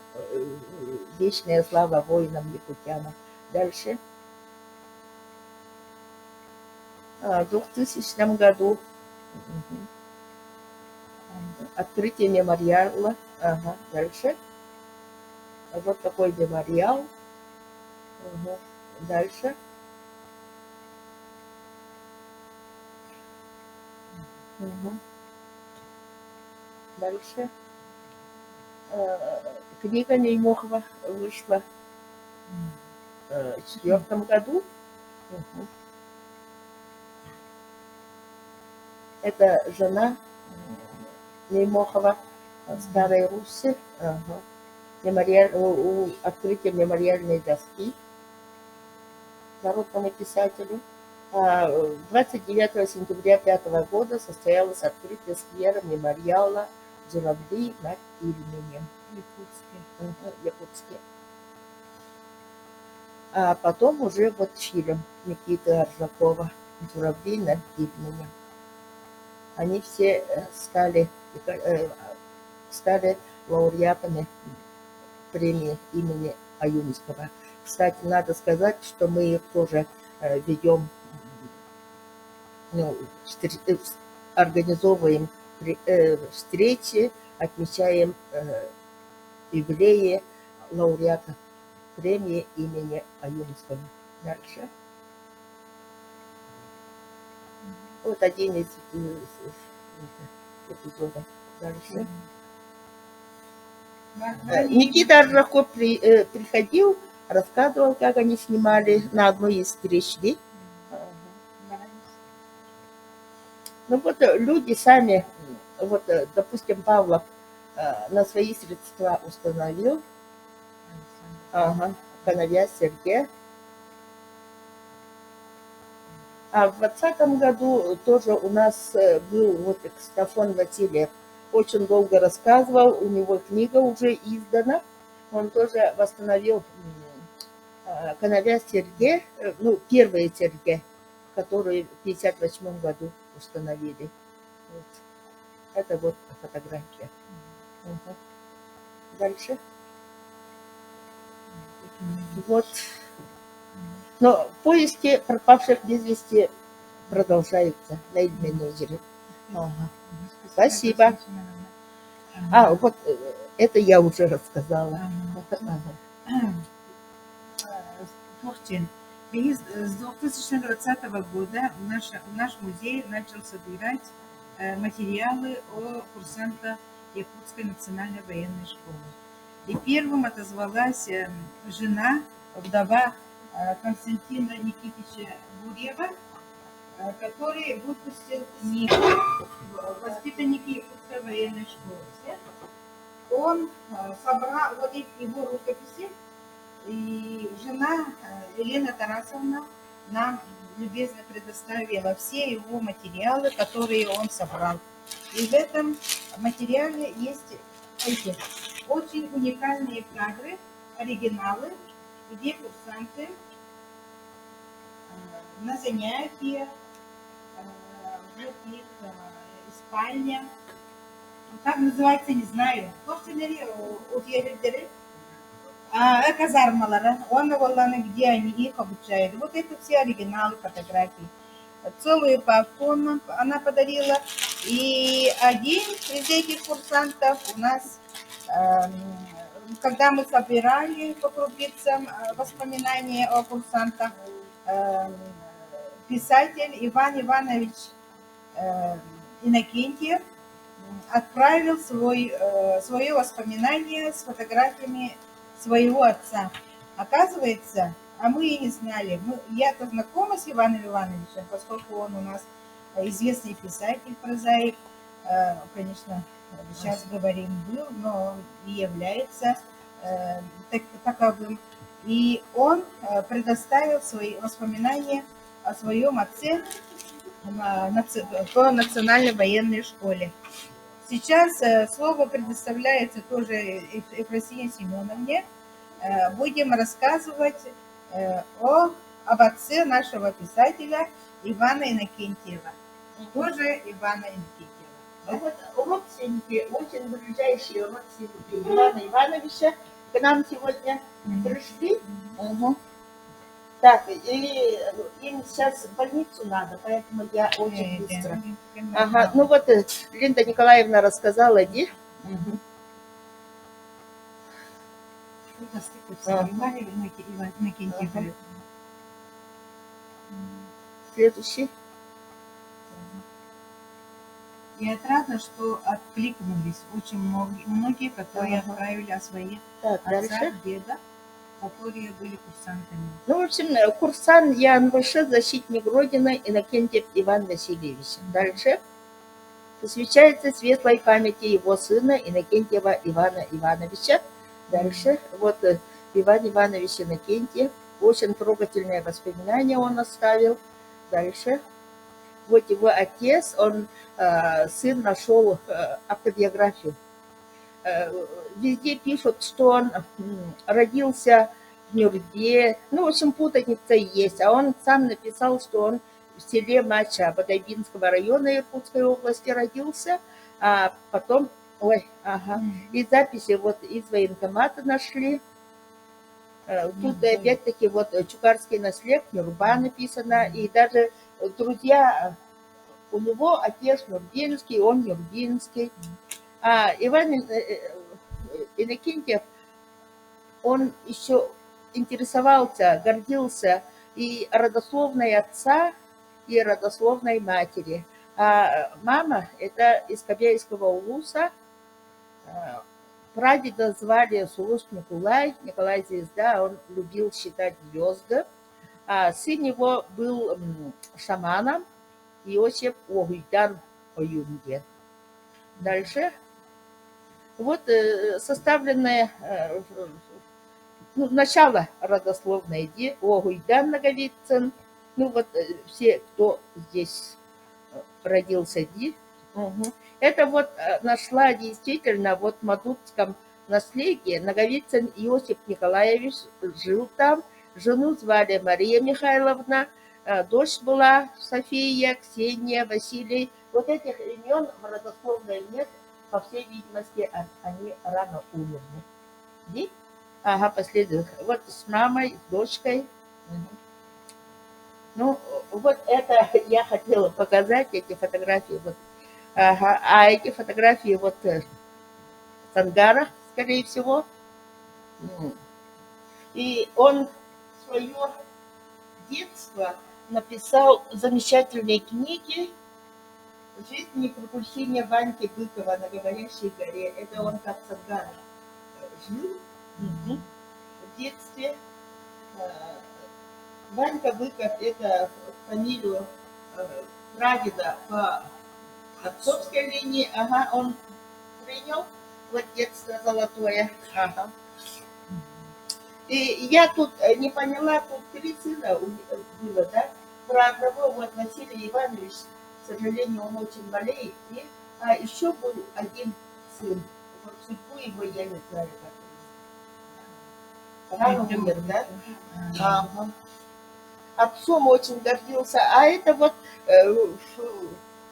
«Вечная слава воинам якутянам». Дальше. В 2000 году открытие мемориала. Дальше. Вот такой мемориал. Дальше. Дальше. Книга Неймохова вышла в 2004 году. Это жена Неймохова Старой Руси. Открытие мемориальной доски народному писателю. 29 сентября 2005 года состоялось открытие сквера мемориала «Журавли над Ильменем». Якутске. А потом уже вот фильм Никиты Аржакова «Журавли над Ильменем». Они все стали лауреатами премии имени Аюнского. Кстати, надо сказать, что мы их тоже ведем, организовываем встречи, отмечаем юбилеи лауреатов премии имени Аюнского. Дальше. Вот один из эпизодов. Дальше. Никита Аржаков приходил, рассказывал, как они снимали на одной из встреч. Ну вот люди сами, вот, допустим, Павлов на свои средства установил. Ага, Коновяз Сергей. А в 2020 году тоже у нас был вот Ксенофон Васильев. Очень долго рассказывал, у него книга уже издана. Он тоже восстановил Коновяз Сергей, ну, первые Сергей, которые в 1958 году установили. Вот. Это вот фотография. Угу. Дальше. Вот. Но поиски пропавших без вести продолжаются на Ильмень озере. Ага. Спасибо. А, вот это я уже рассказала. Слушайте, с 2020 года наш музей начал собирать материалы о курсантах Якутской национальной военной школы. И первым отозвалась жена, вдова Константина Никитича Гурьева, который выпустил книгу «Воспитанники Якутской военной школы». Он собрал вот его рукописи, и жена Елена Тарасовна нам любезно предоставила все его материалы, которые он собрал. И в этом материале есть эти очень уникальные кадры, оригиналы, где курсанты на занятия, вот их спальня. Как называется, не знаю. Казармалары, где они их обучают. Вот это все оригиналы фотографий. Целую папку она подарила. И один из этих курсантов у нас, когда мы собирали по крупицам воспоминания о курсантах, писатель Иван Иванович Иннокентьев отправил свое воспоминание с фотографиями своего отца. Оказывается, а мы и не знали. Я-то знакома с Иваном Ивановичем, поскольку он у нас известный писатель, прозаик. Конечно, сейчас говорим был, но он и является таковым. И он предоставил свои воспоминания о своем отце по национальной военной школе. Сейчас слово предоставляется тоже Ефросинье Семеновне. Будем рассказывать об отце нашего писателя Ивана Иннокентьева. Тоже Ивана Иннокентьева. Вот родственники, очень ближайшие родственники Ивана Ивановича к нам сегодня пришли. Угу. Так, и им сейчас в больницу надо, поэтому я очень быстро. Ага, ну вот Линда Николаевна рассказала, где? Угу. Следующий. Я рада, что откликнулись очень многие, которые отправили о своих отцах, дедах, которые были курсантами. Ну, в общем, курсант ЯНВШ, защитник Родины Иннокентьев Иван Васильевич. Дальше. Посвящается светлой памяти его сына Иннокентьева Ивана Ивановича. Дальше. Вот Иван Иванович Иннокентьев. Очень трогательное воспоминание он оставил. Дальше. Вот его отец, сын нашел автобиографию. Везде пишут, что он родился в Нюрбе. Ну, в общем, путаница есть. А он сам написал, что он в селе Мача Бодайбинского района Иркутской области родился. А потом, и записи вот из военкомата нашли. Тут опять-таки вот Чукарский наслед, Нюрба написано. И даже друзья, у него отец Нюрбинский, он Нюрбинский. А Иван Иннокентьев, он еще интересовался, гордился и родословной отца, и родословной матери. А мама – это из Кобяйского улуса. Прадеда звали Сулус Николай, Николай Звезда, он любил считать звезды. А сын его был шаманом, Иосиф Огуйдан Оюнге. Дальше. Вот составленное начало родословной Огуйдан Наговицын. Ну вот все, кто здесь родился Ди. Угу. Это вот нашла действительно вот в Мадутском наследии. Наговицын Иосиф Николаевич жил там. Жену звали Мария Михайловна. Дочь была София, Ксения, Василий. Вот этих имен в родословной нет. По всей видимости, они рано умерли. Ди? Ага, последовательно. Вот с мамой, с дочкой. Угу. Ну, вот это я хотела показать, эти фотографии. Вот. Ага. А эти фотографии вот с ангара, скорее всего. И он свое детство написал замечательные книги «Жизнь и приключения Ваньки Быкова на Говорящей горе». Это он как с ангара жил в детстве. Ванька Быков – это фамилию прадеда по отцовской линии. Ага, он принял вот детство золотое. Ага. И я тут не поняла, тут 3 сына было, да? Про одного вот Василий Иванович, к сожалению, он очень болеет. А еще был один сын. Вот судьбу его я не знаю, как рано умер, да? Ага. Отцом очень гордился. А это вот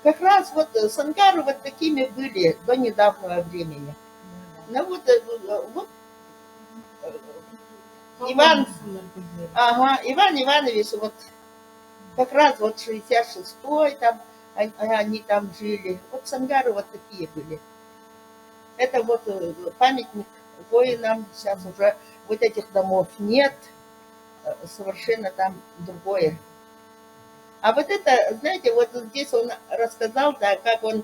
как раз вот с ангару вот такими были до недавнего времени. Ну вот Иван Иванович, вот как раз вот 66-й там, они там жили. Вот с ангару вот такие были. Это вот памятник воинам. Сейчас уже вот этих домов нет. Совершенно там другое. А вот это, знаете, вот здесь он рассказал, да, как он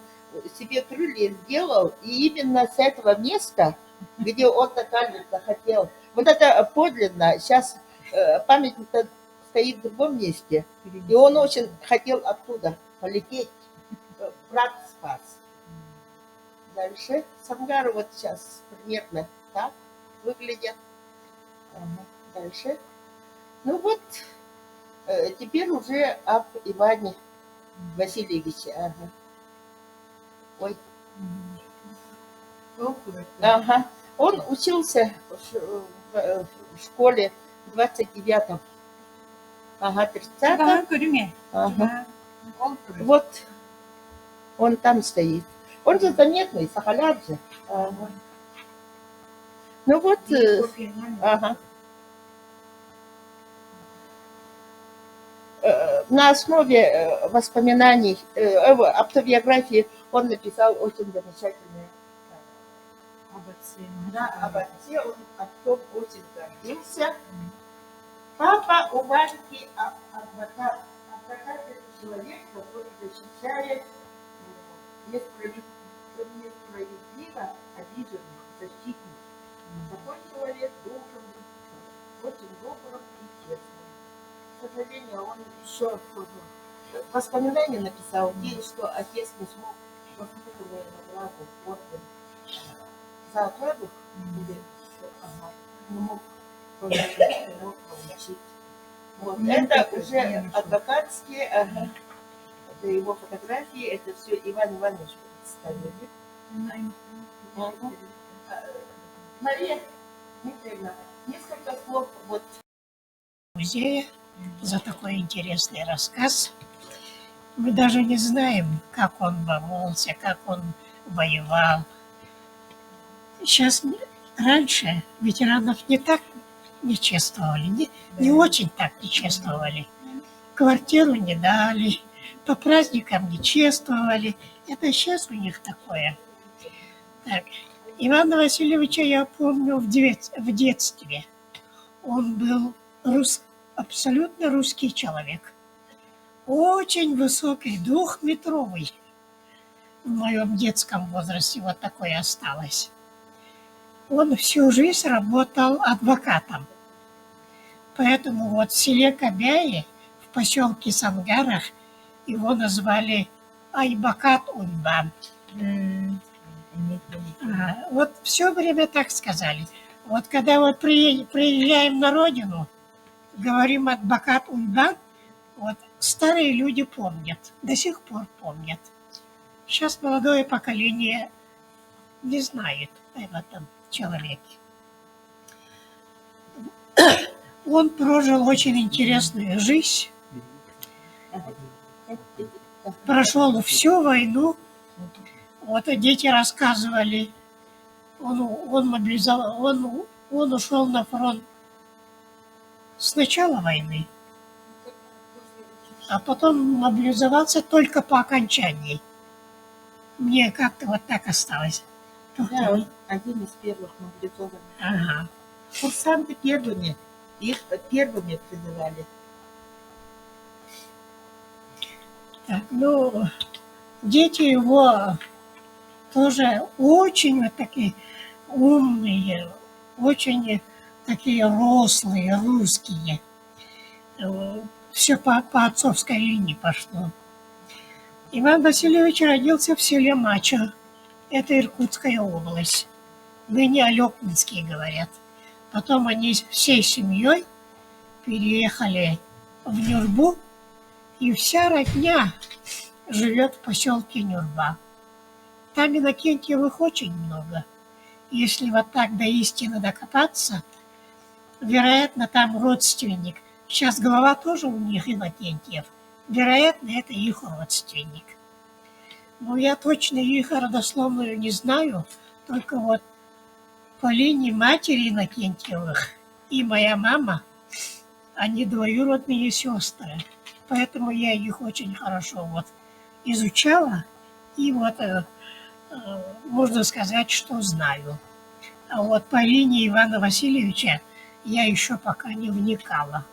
себе крылья сделал, и именно с этого места, где он кажется, хотел, вот это подлинно, сейчас памятник стоит в другом месте, и он очень хотел оттуда полететь, брат спас. Дальше Самгар вот сейчас примерно так выглядит. Дальше. Ну вот, теперь уже об Иване Васильевиче. Ага. Ой. Ага. Он учился в школе в 29-м. Ага, 30-м. Ага. Вот он там стоит. Он же заметный, Сахаляр же. Ага. Ну вот, ага. На основе воспоминаний, автобиографии он написал очень замечательное об отце. Да, об отце он отцом очень гордился. Папа у Ваньки адвокат. Адвокат – это человек, который защищает несправедливо обиженных, защитников. Такой человек должен быть очень добрым и честным. К сожалению, он еще воспоминания написал, где что отец не смог воспитывая на глазу орден за отраду, не мог получить. Вот. Это уже адвокатские, это его фотографии, это все Иван Иванович представили. Мария Дмитриевна, несколько слов вот. Музея за такой интересный рассказ. Мы даже не знаем, как он боролся, как он воевал. Сейчас раньше ветеранов не так не чествовали, не очень так не чествовали. Квартиру не дали, по праздникам не чествовали. Это сейчас у них такое. Так, Ивана Васильевича я помню в детстве. Он был абсолютно русский человек. очень высокий, 2-метровый. В моем детском возрасте вот такое осталось. Он всю жизнь работал адвокатом. Поэтому вот в селе Кобяи, в поселке Сангарах, его назвали Айбакат Ульбан. Вот все время так сказали. Вот когда вот приезжаем на родину, говорим Айбакат Ульбан, вот старые люди помнят, до сих пор помнят. Сейчас молодое поколение не знает об этом человеке. Он прожил очень интересную жизнь, прошел всю войну. Вот дети рассказывали, он ушел на фронт с начала войны, а потом мобилизовался только по окончании. Мне как-то вот так осталось. Да, он один из первых мобилизованных. Ага. Курсанты первыми, их первыми призывали. Так, ну, дети его тоже очень вот такие умные, очень такие рослые, русские. Все по отцовской линии пошло. Иван Васильевич родился в селе Мачо. Это Иркутская область. Ныне Алекминский говорят. Потом они всей семьей переехали в Нюрбу, и вся родня живет в поселке Нюрба. Там Иннокентьевых очень много. Если вот так до истины докопаться, вероятно, там родственник. Сейчас глава тоже у них Иннокентьев. Вероятно, это их родственник. Но я точно их родословную не знаю, только вот по линии матери Иннокентьевых и моя мама, они двоюродные сестры. Поэтому я их очень хорошо вот изучала и вот, можно сказать, что знаю. А вот по линии Ивана Васильевича я еще пока не вникала.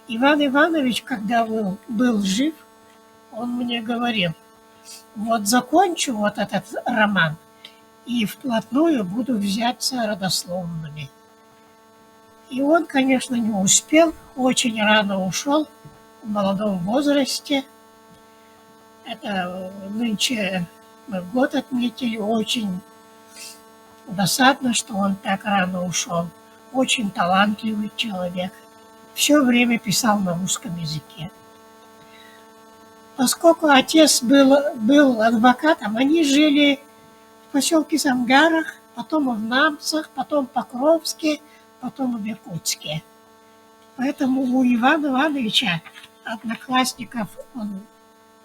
Иван Иванович, когда был жив, он мне говорил, вот закончу вот этот роман и вплотную буду взяться родословными. И он, конечно, не успел, очень рано ушел, в молодом возрасте. Это нынче мы год отметили, очень досадно, что он так рано ушел. Очень талантливый человек. Все время писал на русском языке. Поскольку отец был адвокатом, они жили в поселке Сангарах, потом в Намцах, потом в Покровске, потом в Иркутске. Поэтому у Ивана Ивановича одноклассников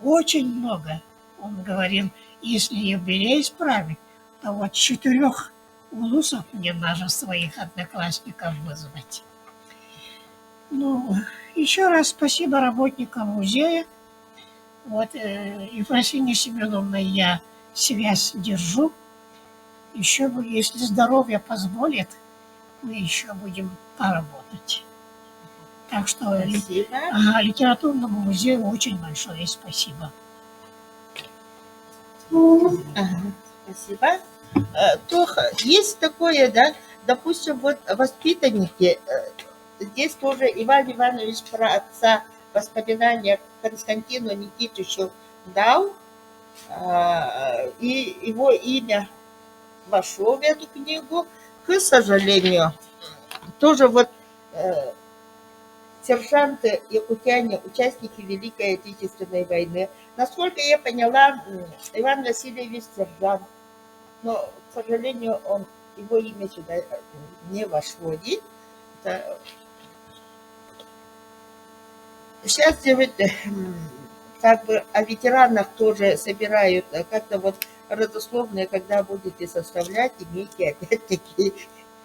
очень много. Он говорил, если юбилей справить, то вот 4 улусов мне надо своих одноклассников вызвать. Ну, еще раз спасибо работникам музея. Вот Ефросиньей Семеновной я связь держу. Еще, если здоровье позволит, мы еще будем поработать. Так что литературному музею очень большое спасибо. Спасибо. Тоха, есть такое, да, допустим, вот воспитанники, здесь тоже Иван Иванович про отца воспоминания Константину Никитичу дал, и его имя вошло в эту книгу. К сожалению, тоже вот сержанты якутяне, участники Великой Отечественной войны. Насколько я поняла, Иван Васильевич сержант, но, к сожалению, его имя сюда не вошло. Сейчас как бы о ветеранах тоже собирают как-то вот родословные, когда будете составлять, имейте опять-таки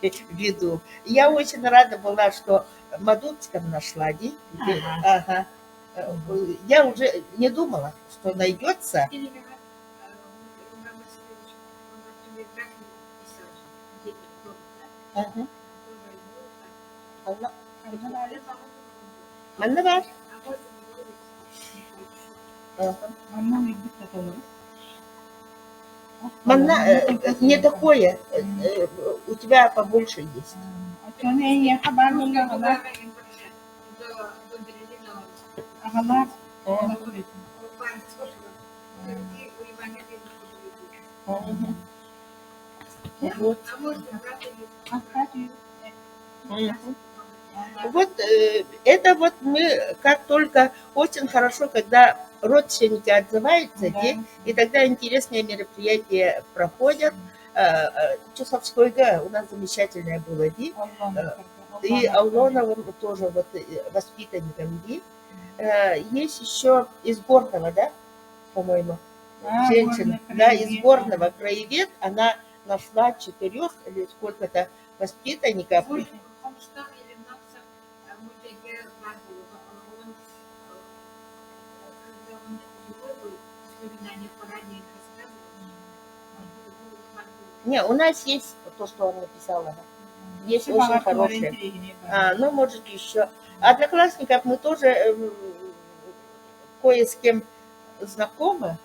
в виду. Я очень рада была, что в Мадунском нашла, ага. Я уже не думала, что найдется. Ага. Маннавар. Ага. Манна мигдик таталар. Манна не такое, у тебя побольше есть. Ачаны я хабар булга гала. Агалар. Ага. Мгм. Вот. Ахати. Мгм. Вот это вот мы как только очень хорошо, когда родственники отзываются, и тогда интересные мероприятия проходят. Чусовской Г у нас замечательное было, и Аулоновым тоже вот воспитанником, есть еще из Горного, да, по-моему, женщина, да, из Горного краевед, она нашла 4 или сколько-то воспитанников. Не, у нас есть то, что он написала. Есть очень хорошие. Ну, может, еще. Одноклассников мы тоже кое с кем знакомы.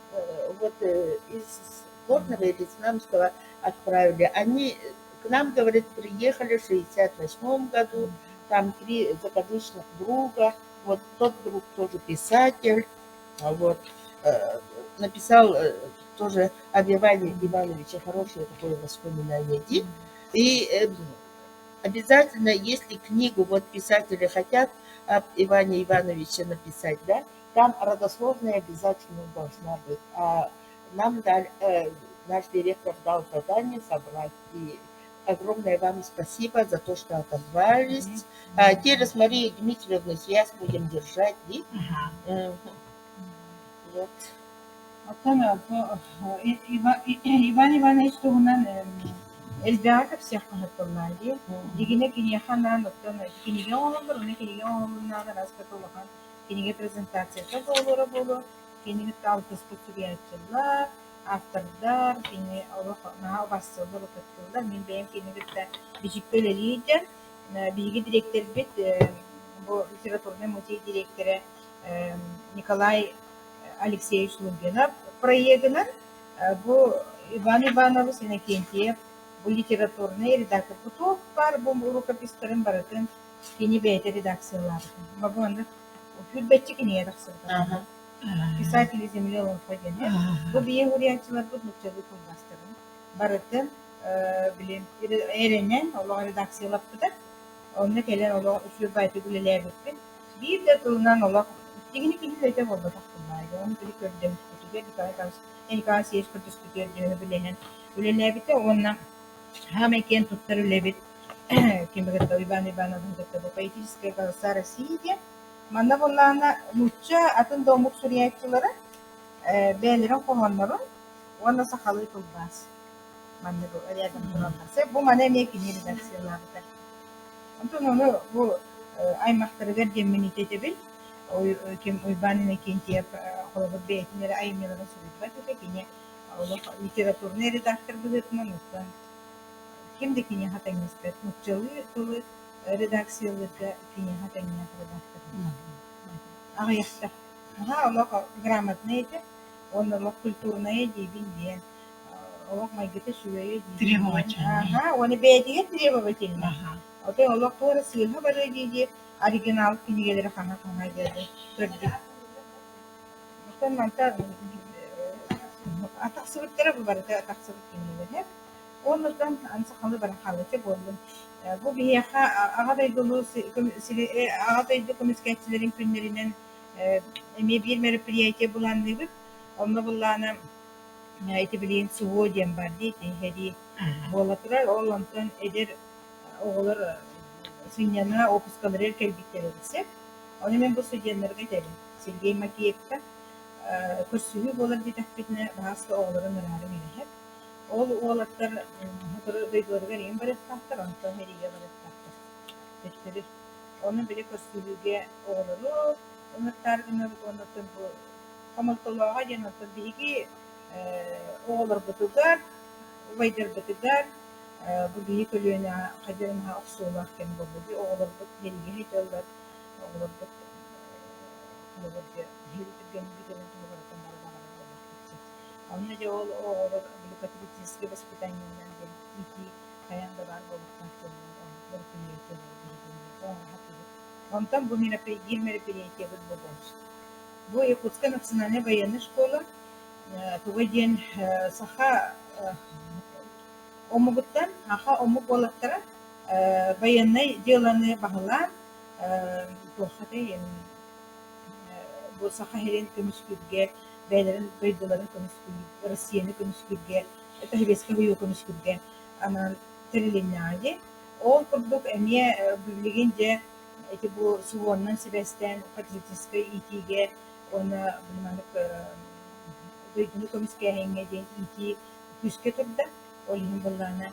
Вот из Горного или из Намского отправили. Они к нам, говорят, приехали в 68 году. Там 3 закадычных друга. Вот тот друг тоже писатель. Вот. Написал тоже об Иване Ивановиче хорошее такое воспоминание. И обязательно, если книгу вот писатели хотят об Иване Ивановиче написать, да, там родословная обязательно должна быть. А нам наш директор дал задание собрать. И огромное вам спасибо за то, что отозвались. Через Марию Дмитриевну связь будем держать. Вот. Иван Иванович тугунан элбяка всех хаталлади. Дигине киньяханан оттан киниге оңолор, уны киниге оңолуннаган аскатулахан. Киниге презентациясы болора боло. Киниге талты специфиятчылар, автордар, киниге наha бассылар отаттылар. Мен бәйім киниге бижикпелелийден. Биги директор бит, bu литературный музей директоры Николай Алексеевич Лунгинов проектынан bu Иван Иванович Иннокентьев bu литературный редактор кутук бар bu рукопистарын барытын кини бәйте редакциялар. Бу анда хүлбәтчи кини редакциялар. Писатели земли Лонфоген. Bu бие хурьянчылар bu нучалы кулбастырын барытын билем эренен олар редакциялап туда. Онны келен олар хүлбәйте гүлеләбит. Bir de tulunan olak digini öte oldu takımlaydı. Onu bir kördüm tutuyor. En kas yeş kötü tutuyor diyor bilen. Öyle bite onunla hameken tutları lebit. Kim begitu Iván Ivанович begitu bu политическая голоса России. Manda bunlarla mucha atın doğumluk Suriyetçilere beylerin kohanların onda sakalı tulbas. Manda bu aryadan kuranlarsa bu mana mekin redaksiyalarda. Ondan onu bu ay mahtarıgar gemini tebil. Kim Iván Иннокентьев холодо бейтинер ay мелана сулитбат tekine Allah literatürne redaktör bulutman utan. Kim de kine hatan nispet mutçalı tulu redaksiyalarda kine hatan redaktör. Ağayakta. Ha Allah грамотнейdi. Он Allah культурное дебин. Allah майгыты шуяю. Требовательный. Ага, он бейтиге требовательный. Оте Allah тоже сылха бары диди. Оригинал книгелери хана geldi. Gördük. Bakın mantar atak sıvıkları bu barada atak sıvık kinigeleri. Onlardan ansakalı bara halıcı buldum. Bu bir yaka ağabey dolu ağabey komisyonların günlerinden bir merpiyete bulandığı. Onunla bulanı etibilin suvodiyem var diye hedi bolatular onlardan eder oğullar Сыньяна опускалары келбиттері десе. Оны мен бұл сөйденлерге дәлім. Сергей Макеевка көрсігі болар дейді әкпетіне бағасты оғыларын ұрары менехеп. Ол оғылаттар дойдыларға ең бар әттақтыр, онтан әриге бар әттақтыр. Бәттері. Оны біле көрсігіге оғылары, онаттарғыны онаттан бұл қамылтылуға ден онтан бігі оғылар бұтылдар, ұбайдар бұтылдар, bu büyük ölüğüne kaderin hafızı olarak kendi oldu. Oğullar bu deliği hiç alır. Oğullar bu кылыбырды хилбирген бидерин тулгардан барбагара. Онна же ол оголор патриотическое воспитание ден ити каянда бар болуптан ол онтан бу мероприятие было. Бу Якутская национальная военная школа тугаден саха омугуттан аха омуг болаттара военный деланы багылан тохаты бу саха херен көмүскүрге бәйләрен бәйдәләрен көмүскүрге Россияны көмүскүрге это хебеска бу көмүскүрге анан терелиннәде ол курдук эме билген же эти бу суоннан себестен патриотической итиге она билмәлек дойдуну көмүскә хәңгә ден ити күскә турда олин буллана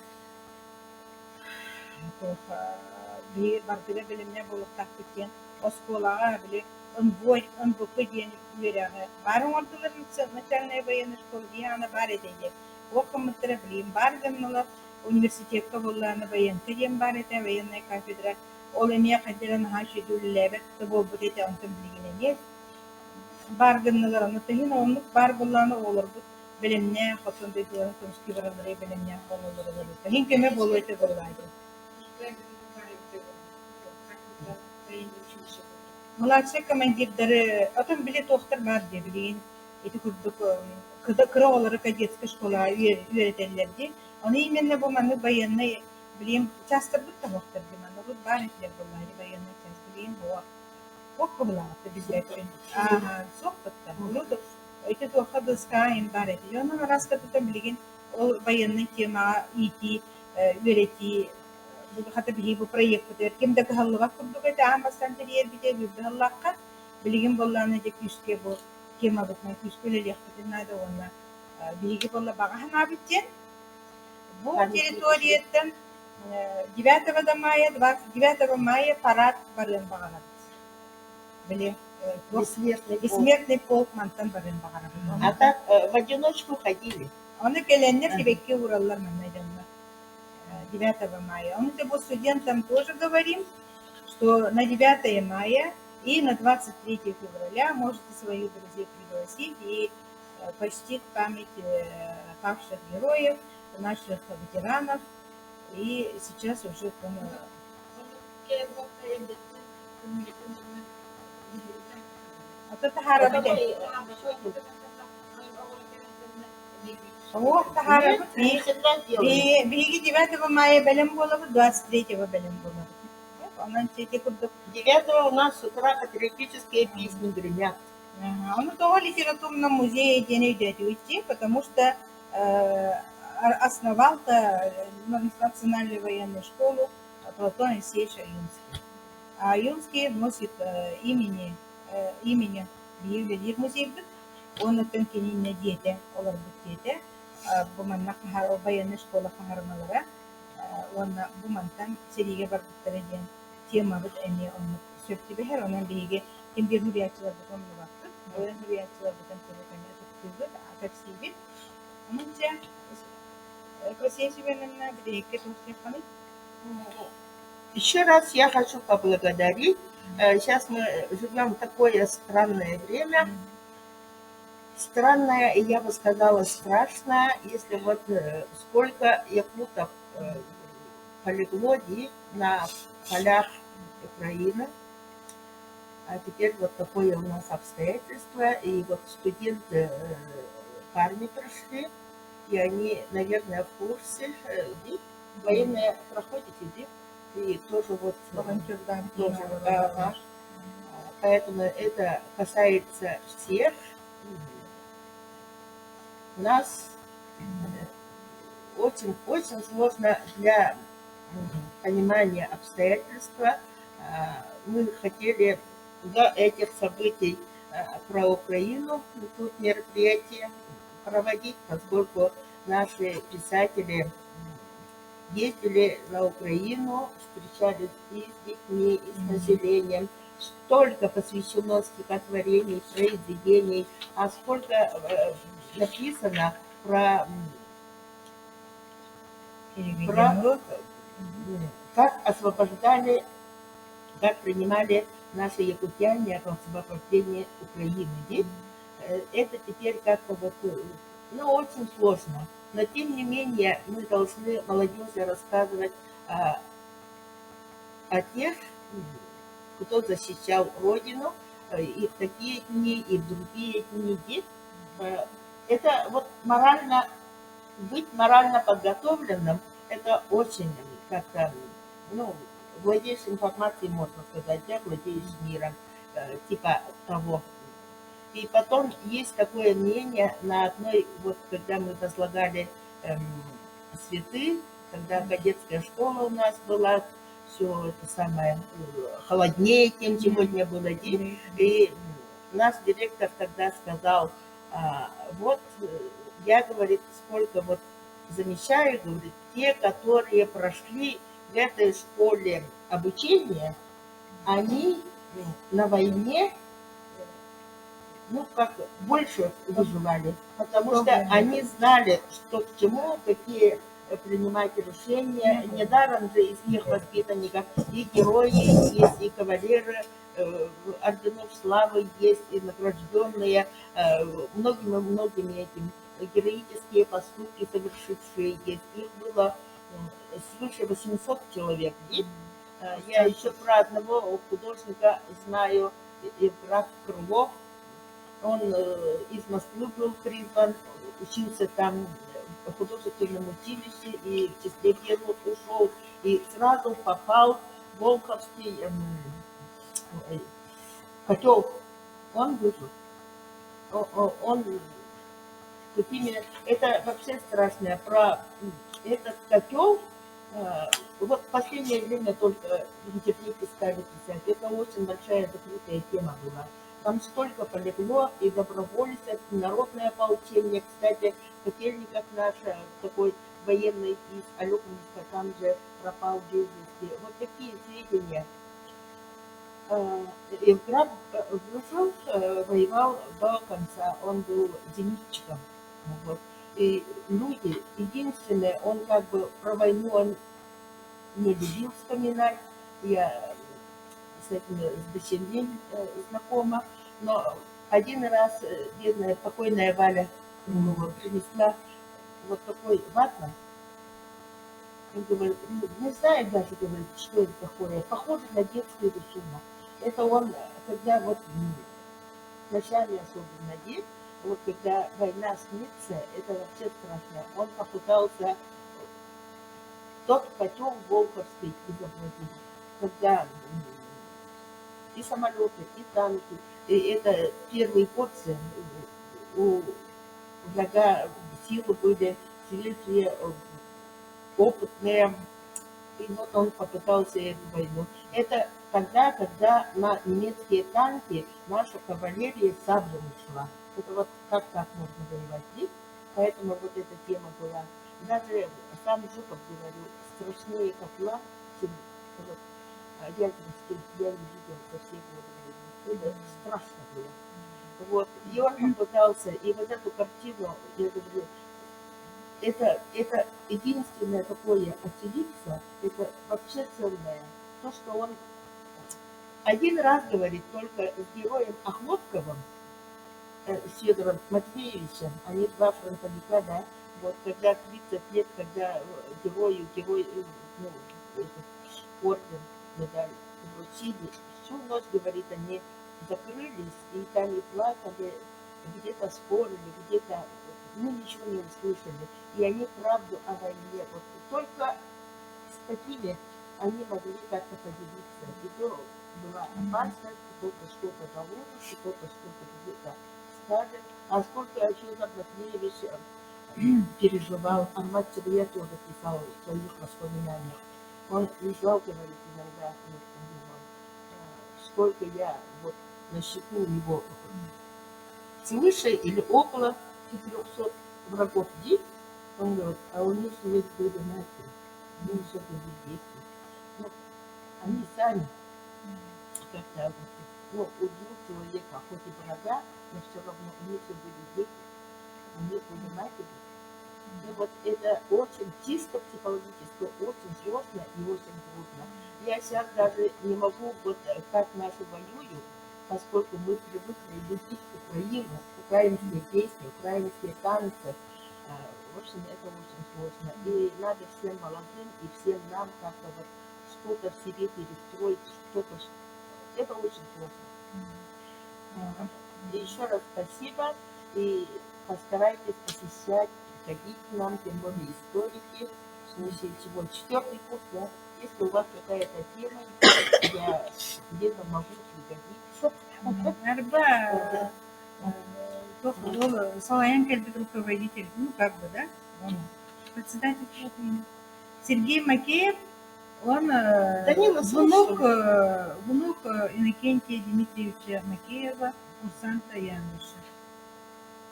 bir barkıda bilimine bulup taktık diyen o skolağa bile ön buklu diyen üyere barın ortaların начальная военная школа diye ana bar edeydi. O komutere bileyim bar gönüller üniversitette bullarına военка diyen bar ete военная кафедра ol emeye kadiren haşi dülülebet de bol bu dete antım bilgine ne bar gönüller anlatayın onluk bar bullarına olur bu bilimine hatun dediğini konuşki varaları bilimine olur. Tahin keme bolu ete dolaydı. Младший командирдары атом билет тохтар бар дебилин эти курдук кыра олары кадетская школа үйрөтелерди аны именно бу маны военный билим часто бутта тохтар деманы рут бар этлер буллары военный часть билим бу кобулаты биздекен сокпатта рут эти тоха дыскаин бар эти жона раскатта билген ол военный тема ити үйрөти bu hata bihi bu proyek bu kim de hallığa kurdu ve daha mastan diğer bir de bir hallığa bilgin bollarına da küske bu kim abutma küskele yakıtın nada ona bilgi bolla bağa nabitçen bu teritoriyetten 9 мая парад барын бағарады. Біле бессмертный полк мантан барын бағарады. А так в одиночку ходили. Оны келеннер себекке ураллар манайданlar. 9 мая. Мы с студентам тоже говорим, что на 9 мая и на 23 февраля можете своих друзей пригласить и почтить память павших героев, наших ветеранов. И сейчас уже вот это харабите. Вот харабит. Биги 9 мая белем было, 23 белем было. 9 у нас с утра патриотические песни гремят. Он того литературном музее не идет уйти, потому что основал-то национальную военную школу Платон Алексеевич Аюнский. А Аюнский носит имени Биевелир музей. Он это не дети, олар дети. Буман военная школа Хахармалара. Он бумантан сериге бардыктарыден тема бит эми он сөптүбехер онан биге ким бир хурриятчылар бутон бактык. Бу хурриятчылар бутон көбөкөнө туктузду, атаксибит. Онча Еще раз я хочу поблагодарить. Сейчас мы живем в такое странное время. Странное, и я бы сказала страшное, если вот сколько якутов полегло на полях Украины. А теперь вот такое у нас обстоятельство. И вот студенты парни пришли. И они, наверное, в курсе, и военные проходите, и тоже вот волонтер, да, тоже, поэтому это касается всех. У нас очень сложно для понимания обстоятельства. Мы хотели до этих событий про Украину тут мероприятие проводить, поскольку наши писатели ездили на Украину, встречались и с детьми, и с населением. Столько посвящено стихотворений, произведений, а сколько написано про как освобождали, как принимали наши якутяне о освобождении Украины. Ведь это теперь как-то вот, ну, очень сложно. Но тем не менее мы должны молодежи рассказывать о тех, кто защищал Родину, и в такие дни, и в другие дни. Это вот морально, быть морально подготовленным, это очень как-то, ну, владеешь информацией, можно сказать, да, владеешь миром, типа того. И потом есть такое мнение на одной, вот когда мы возлагали цветы, когда кадетская школа у нас была, все это самое холоднее, чем сегодня было. И наш директор тогда сказал, вот я, говорит, сколько вот замечаю, говорит, те, которые прошли в этой школе обучение, они на войне, ну, как больше выживали, потому что они знали, что к чему, какие принимать решения. Недаром же из них воспитанников и герои есть, и кавалеры, орденов славы есть, и награжденные многими этими героические поступки совершившие есть. Их было свыше 800 человек. И я еще про одного художника знаю, Евграф Крылов. Он из Москвы был призван, учился там в художественном училище и в числе первых ушел. И сразу попал в Волховский котел. Он выжил. Он какими... Это вообще страшное. Про этот котел вот в последнее время только в интернете стали писать. Это очень большая закрытая тема была. Там столько полегло и добровольцев, и народное ополчение. Кстати, Котельников наш, такой военный из Алекумска, там же пропал без вести. Вот такие сведения. Евграф выжил, воевал до конца. Он был зенитчиком. Вот. И люди, единственное, он как бы про войну он не любил вспоминать. Я с этим с дочерьми знакома. Но один раз бедная покойная Валя принесла вот такой ватман. Он говорит, не знаю даже, говорит, что это такое. Похоже на детский рисунок. Это он, когда вот ночами особенно день, вот когда война снится, это вообще страшно. Он попытался тот котел Волховский изобразить, когда и самолеты, и танки, и это первые порции у врага силы были свежие, опытные, и вот он попытался эту войну. Это тогда, когда на немецкие танки наша кавалерия саблами шла. Это вот как так можно воевать? И поэтому вот эта тема была. Даже сам Жуков говорил, страшнее котла, чем вот, Вяземский, я не видел со всех годы. Это страшно было. Вот. И он попытался, и вот эту картину, я говорю, это единственное такое очевидство, это вообще ценное. То, что он один раз говорит только с героем Охлопковым, с Федором Матвеевичем, они два фронтовика, да, вот когда 30 лет, когда герой, ну, орден, медаль вручили, всю ночь, говорит, они закрылись, и там и плакали, где-то спорили, где-то, ну, ничего не услышали. И они правду о войне, вот только с такими они могли как-то поделиться. И то была опасность, кто-то что-то доложит, кто-то что-то где-то скажет. А сколько Федор Матвеевич переживал, Арматьев я тоже писал в своих воспоминаниях. Он лежал, говорит, иногда, сколько я вот на счету у него свыше или около 400 врагов дик, он говорит, а у них есть были матери, у них же были дети. Ну, они сами как-то, ну, убил человека, хоть и врага, но все равно у них же были дети, у них были матери. Ну вот это очень чисто психологически, очень сложно и очень трудно. Я сейчас даже не могу, вот как наши воюют, поскольку мы привыкли любить Украину, украинские песни, украинские танцы. В общем, это очень сложно. И надо всем молодым и всем нам как-то вот что-то в себе перестроить, что-то. Это очень сложно. И еще раз спасибо. И постарайтесь посещать, приходить к нам, тем более историки, в случае чего 4-й курс, да. Если у вас какая-то тема, я где-то могу пригодиться. Арба Салаян Кельбит руководитель, ну как бы, да? Он председатель. Сергей Макеев, он Данила, внук Иннокентия Дмитриевича Макеева, курсанта Януша.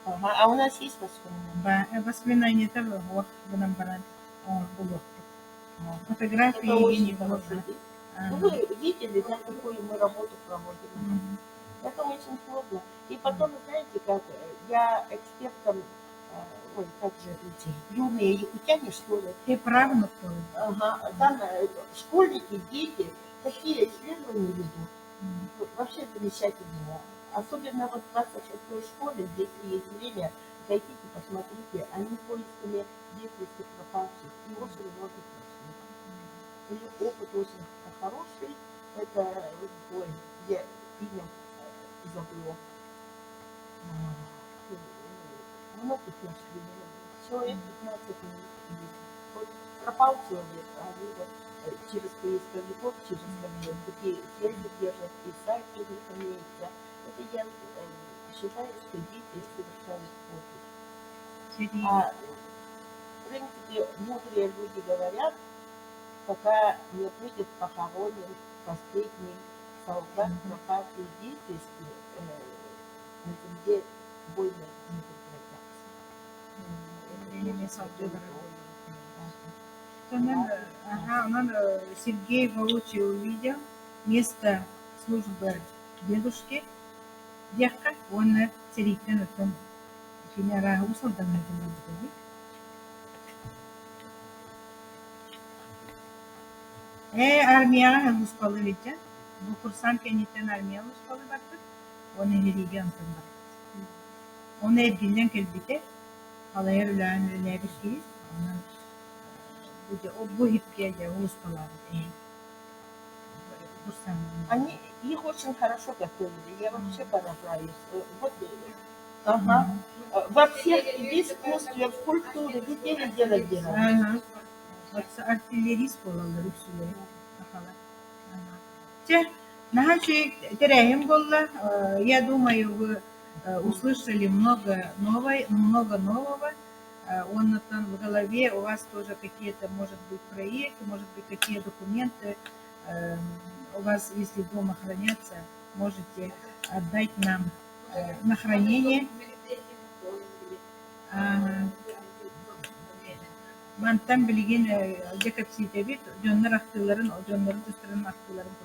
Ага, а у нас есть воспоминания? Воспоминания того, вот, в Намбаран, он был. Фотографии Это очень не было. хороший день. Ну, вы видели, да, какую мы работу проводим. Это очень сложно. И потом, знаете, как я экспертом, ой, как же эти юные якутяне, что ли? Ты правнук твой. Ага, там школьники, дети, такие исследования ведут. Вообще замечательно. Особенно вот в 26-й школе, если есть время, зайдите, посмотрите, они поисками детских пропавших и очень много нашли. У них опыт очень хороший. Это, ой, я имя забыла. Много их нашли. Человек 15 минут. Вот пропал человек, а они вот через поисковиков, через такие связи держат, и сайт у них имеется. Это я считаю, что дети совершают подвиг. А в принципе, мудрые люди говорят, пока не будет похоронен последний солдат, пропавший в действии, на земле войны не прекратятся. Сергей воочию увидел место службы дедушки. Дедка, он царитель, это генерал Усалдан. Армияға ұлыспалы бетте. Бұл курсан кенеттен армия ұлыспалы барды. Оны ереге антын барды. Оны ергелден келбете. Қалайыр үлән үләне бір кейіз. Бұл хипке ұлыспалы барды. Они их очень хорошо готовили. Я вообще поражаюсь. Вот, ага. Во всех искусстве, в культуре, везде делали. Ага. Вот артиллерист болалар үксүлөр. Я думаю, вы услышали много нового. Он там в голове, у вас тоже какие-то, может быть, проекты, может быть, какие документы у вас, если дома хранятся, можете отдать нам на хранение. Мантан билген декапситебит, жоннор актыларын, жоннор дыстырын актыларын